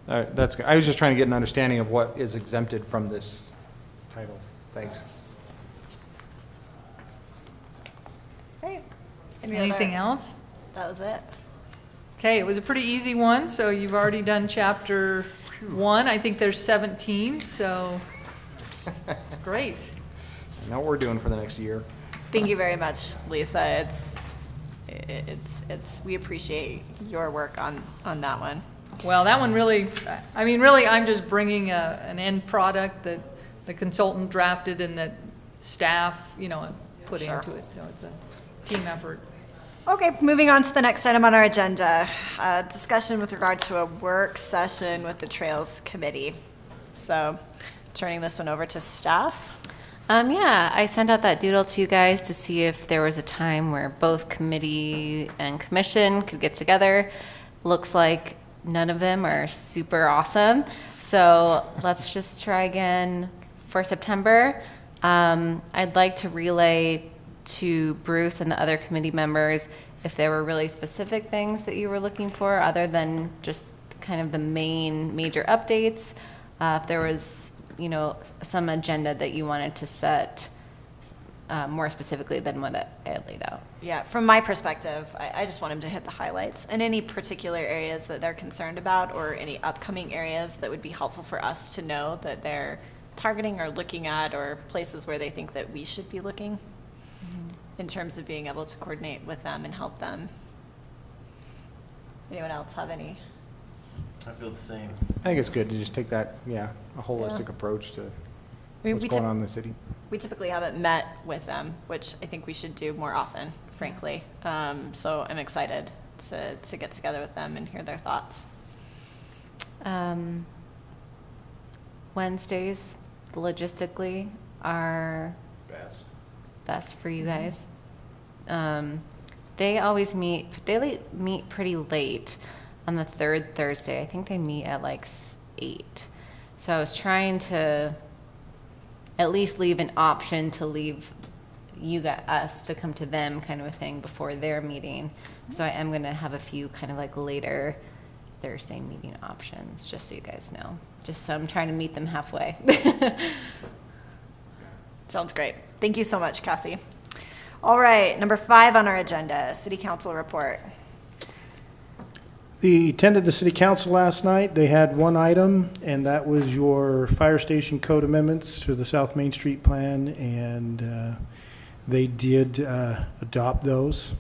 All right, that's good. I was just trying to get an understanding of what is exempted from this title. Thanks. Great. Anything else? That was it. Okay, it was a pretty easy one, so you've already done chapter 1. I think there's 17, so it's great. I know what we're doing for the next year. Thank you very much, Lisa. We appreciate your work on that one. Well, that one really, really, I'm just bringing an end product that the consultant drafted and that staff, put Sure. into it, so it's a team effort. Okay, moving on to the next item on our agenda, discussion with regard to a work session with the Trails Committee. So, turning this one over to staff. Yeah, I sent out that doodle to you guys to see if there was a time where both committee and commission could get together. Looks like none of them are super awesome. So let's just try again for September. I'd like to relay to Bruce and the other committee members if there were really specific things that you were looking for other than just kind of the main major updates. If there was, some agenda that you wanted to set more specifically than what I had laid out. Yeah, from my perspective, I just want him to hit the highlights and any particular areas that they're concerned about or any upcoming areas that would be helpful for us to know that they're targeting or looking at or places where they think that we should be looking in terms of being able to coordinate with them and help them. Anyone else have any? I feel the same. I think it's good to just take that, a holistic approach to We what's going on in the city. We typically haven't met with them, which I think we should do more often, frankly. So I'm excited to get together with them and hear their thoughts. Wednesdays, logistically, are best for you guys. They always meet pretty late on the third Thursday. I think they meet at like 8. So I was trying to at least leave an option to leave us to come to them kind of a thing before their meeting. So I am going to have a few kind of like later Thursday meeting options, just so you guys know. Just so I'm trying to meet them halfway. Sounds great. Thank you so much, Cassie. All right, number 5 on our agenda, City Council report. They attended the city council last night. They had one item, and that was your fire station code amendments to the South Main Street plan. And They did adopt those.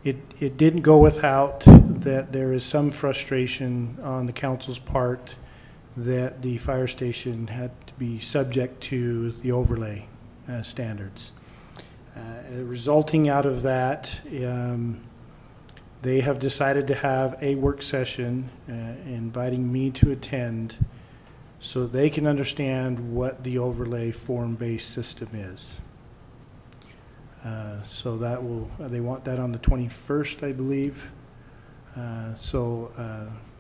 It didn't go without that there is some frustration on the council's part that the fire station had to be subject to the overlay standards. Resulting out of that, they have decided to have a work session inviting me to attend so they can understand what the overlay form-based system is. So that will, they want that on the 21st, I believe.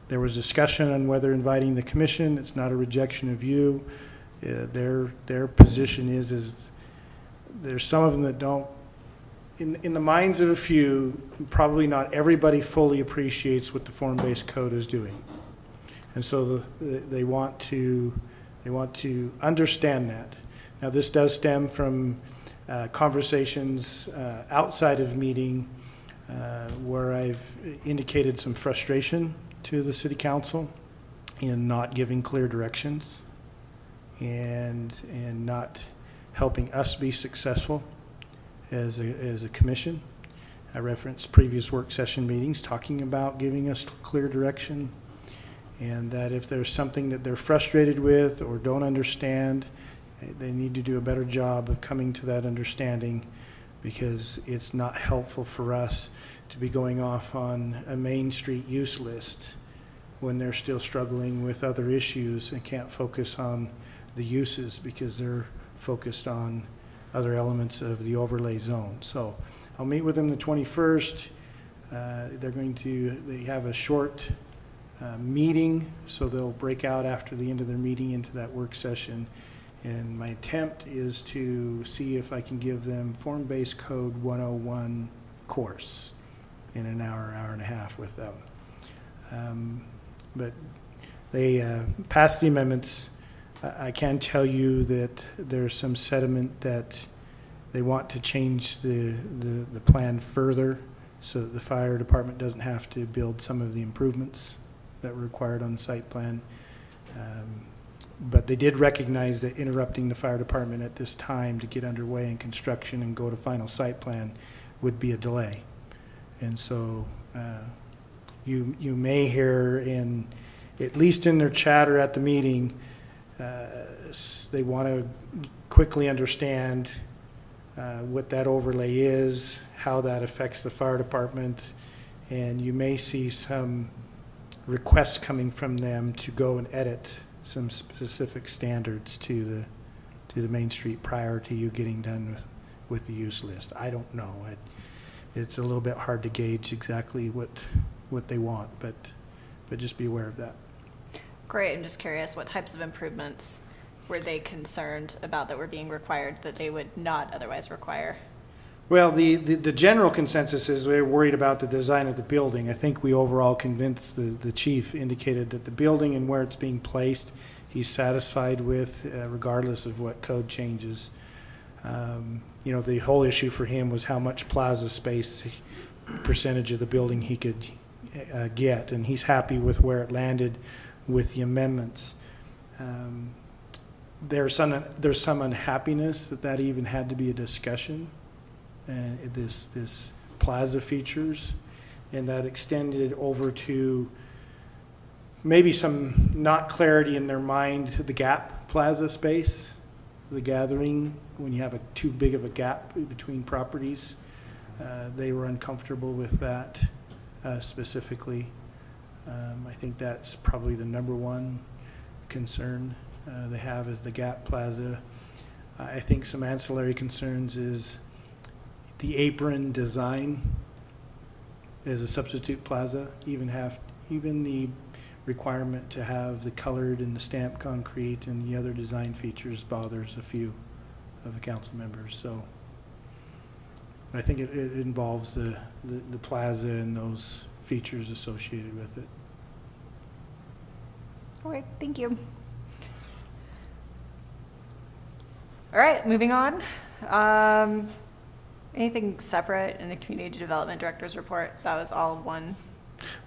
There was discussion on whether inviting the commission. It's not a rejection of you. Their position is there's some of them that don't, in the minds of a few, probably not everybody fully appreciates what the form-based code is doing. And so they want to understand that. Now this does stem from conversations outside of meeting where I've indicated some frustration to the city council in not giving clear directions and not helping us be successful as a commission. I referenced previous work session meetings talking about giving us clear direction, and that if there's something that they're frustrated with or don't understand, they need to do a better job of coming to that understanding, because it's not helpful for us to be going off on a Main Street use list when they're still struggling with other issues and can't focus on the uses because they're focused on other elements of the overlay zone. So I'll meet with them the 21st. They have a short meeting, so they'll break out after the end of their meeting into that work session. And my attempt is to see if I can give them Form-Based Code 101 course in an hour, hour and a half with them. But they passed the amendments. I can tell you that there's some sentiment that they want to change the plan further so that the fire department doesn't have to build some of the improvements that were required on the site plan. But they did recognize that interrupting the fire department at this time to get underway in construction and go to final site plan would be a delay. And so you may hear at least in their chatter at the meeting, they want to quickly understand what that overlay is, how that affects the fire department, and you may see some requests coming from them to go and edit some specific standards to the Main Street prior to you getting done with the use list. I don't know. It's a little bit hard to gauge exactly what they want, but just be aware of that. Great. I'm just curious, what types of improvements were they concerned about that were being required that they would not otherwise require? Well, the general consensus is they're worried about the design of the building. I think we overall convinced the chief indicated that the building and where it's being placed, he's satisfied with, regardless of what code changes. The whole issue for him was how much plaza space percentage of the building he could get, and he's happy with where it landed with the amendments. There's some unhappiness that even had to be a discussion. This plaza features, and that extended over to maybe some not clarity in their mind to the gap plaza space, the gathering, when you have too big of a gap between properties. They were uncomfortable with that specifically. I think that's probably the number one concern they have is the gap plaza. I think some ancillary concerns is the apron design as a substitute plaza, even the requirement to have the colored and the stamped concrete and the other design features bothers a few of the council members. So I think it involves the plaza and those features associated with it. All right, thank you. All right, moving on. Anything separate in the Community Development Director's report? That was all one.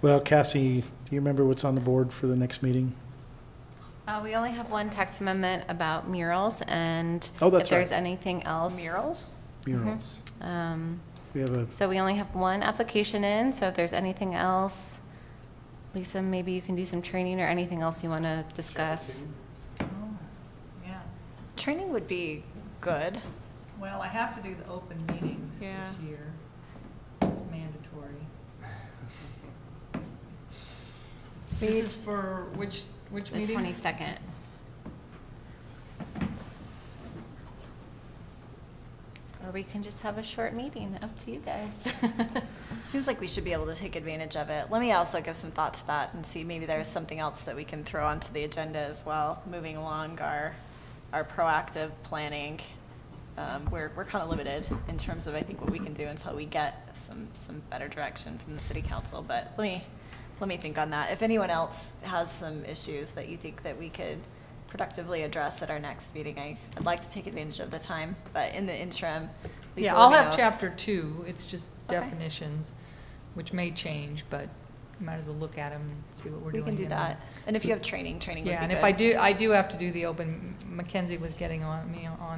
Well, Cassie, do you remember what's on the board for the next meeting? We only have one text amendment about murals, and Oh, that's if there's right. anything else. Murals? Murals. We have a, So we only have one application in, so if there's anything else, Lisa, maybe you can do some training or anything else you want to discuss. Yeah. Training would be good. Well, I have to do the open meetings Yeah. this year. It's mandatory. This is for which The meeting? 22nd. Or we can just have a short meeting, up to you guys. Seems like we should be able to take advantage of it. Let me also give some thought to that and see maybe there's something else that we can throw onto the agenda as well, moving along our proactive planning. We're kind of limited in terms of, I think, what we can do until we get some better direction from the city council. But let me think on that. If anyone else has some issues that you think that we could productively address at our next meeting, I'd like to take advantage of the time. But in the interim, Lisa, Yeah, let I'll me know have if- chapter 2. It's just Okay. definitions, which may change, but you might as well look at them and see what we're We doing. can do here. that. And if you have training would be good. Yeah, and if I do have to do the open, Mackenzie was getting on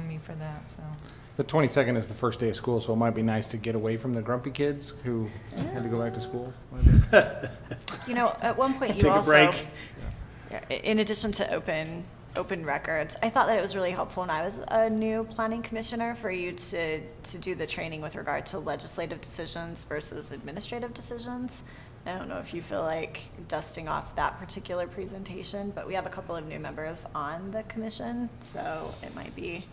me for that, so. The 22nd is the first day of school, so it might be nice to get away from the grumpy kids who had to go back to school. You know, at one point you Take a also, break. in addition to open records, I thought that it was really helpful when I was a new planning commissioner for you to do the training with regard to legislative decisions versus administrative decisions. I don't know if you feel like dusting off that particular presentation, but we have a couple of new members on the commission, so it might be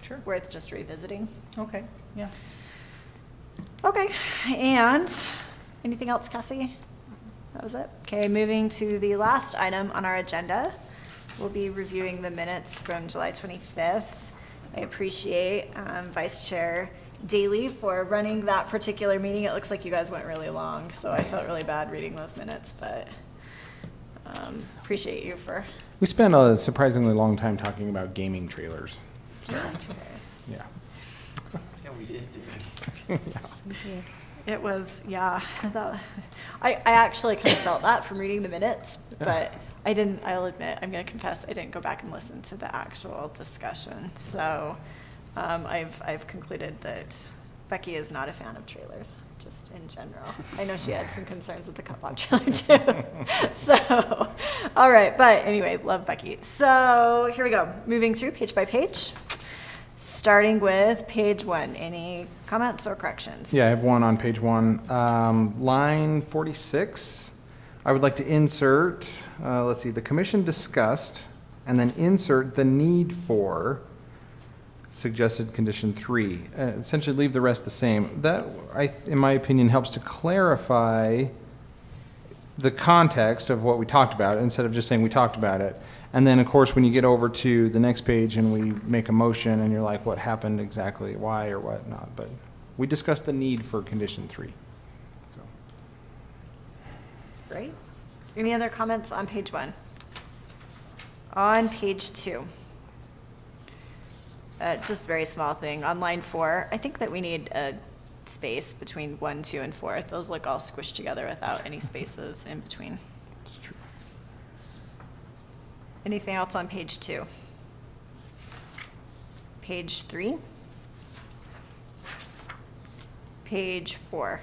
Sure. worth just revisiting. Okay, yeah. Okay, and anything else, Cassie? That was it? Okay, moving to the last item on our agenda. We'll be reviewing the minutes from July 25th. I appreciate Vice Chair Daly for running that particular meeting. It looks like you guys went really long, so I felt really bad reading those minutes, but appreciate you for We spent a surprisingly long time talking about gaming trailers. doing chairs. Yeah. Yeah, we did. It was, yeah, I actually kind of felt that from reading the minutes, but I'll admit, I'm going to confess, I didn't go back and listen to the actual discussion. So I've concluded that Becky is not a fan of trailers, just in general. I know she had some concerns with the cup trailer too. So, all right, but anyway, love Becky. So here we go, moving through page by page. Starting with page 1, any comments or corrections? Yeah, I have one on page 1. Line 46, I would like to insert, let's see, the commission discussed, and then insert the need for suggested condition 3. Essentially leave the rest the same. That, in my opinion, helps to clarify the context of what we talked about, instead of just saying we talked about it. And then, of course, when you get over to the next page and we make a motion and you're like, what happened exactly, why or what not. But we discussed the need for condition 3. So. Great. Any other comments on page 1? On page 2. Just very small thing. On line 4, I think that we need a space between 1, 2, and 4. Those look all squished together without any spaces in between. It's true. Anything else on page 2? Page 3? Page 4?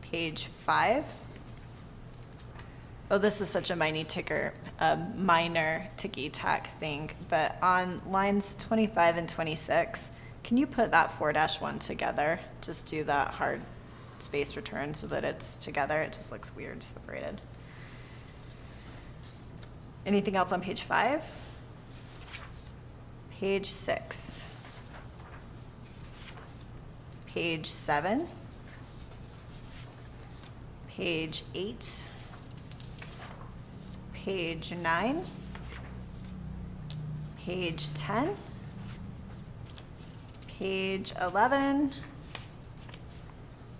Page 5? Oh, this is such a minor ticky-tack thing, but on lines 25 and 26, can you put that 4-1 together? Just do that hard space return so that it's together. It just looks weird separated. Anything else on page 5? Page 6. Page 7. Page 8. Page 9. Page 10. Page 11.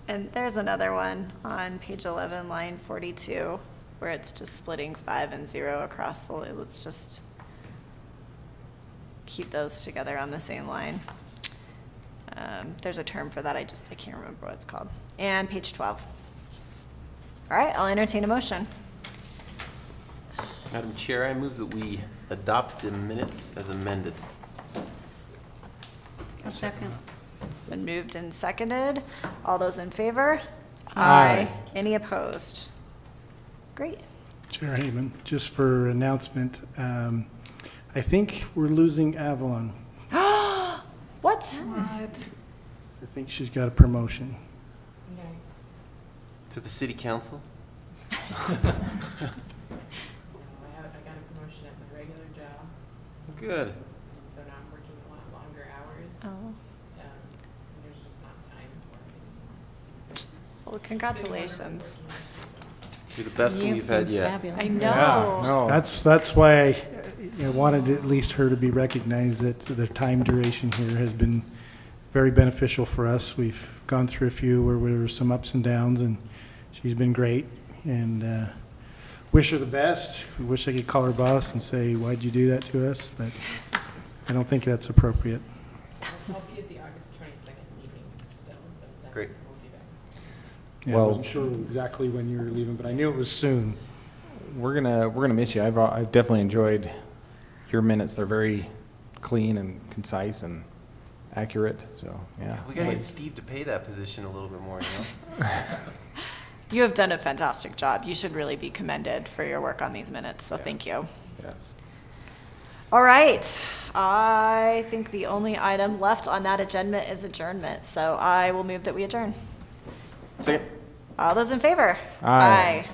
And there's another one on page 11, line 42. Where it's just splitting 5 and 0 across the, let's just keep those together on the same line. There's a term for that, I can't remember what it's called. And page 12. All right, I'll entertain a motion. Madam Chair, I move that we adopt the minutes as amended. A second. It's been moved and seconded. All those in favor? Aye. Any opposed? Great. Chair Heyman, just for announcement, I think we're losing Avalon. What? I think she's got a promotion. Okay. To the city council? I got a promotion at my regular job, Good. and so now I'm working a lot longer hours. Oh. And there's just not time to work anymore. Well, congratulations. To the best one we've had yet. I know. Yeah, no. That's why I wanted at least her to be recognized, that the time duration here has been very beneficial for us. We've gone through a few where there were some ups and downs, and she's been great. And wish her the best. I wish I could call her boss and say, why'd you do that to us? But I don't think that's appropriate. I'll be at the August 22nd meeting still, but then Great. we'll be back. Yeah, I Well- wasn't sure exactly when you were leaving, but I knew it was soon. We're gonna miss you. I've definitely enjoyed your minutes. They're very clean and concise and accurate, so, yeah. We gotta get Steve to pay that position a little bit more, you know? You have done a fantastic job. You should really be commended for your work on these minutes, so thank you. Yes. All right. I think the only item left on that agenda is adjournment, so I will move that we adjourn. Second. All those in favor? Aye.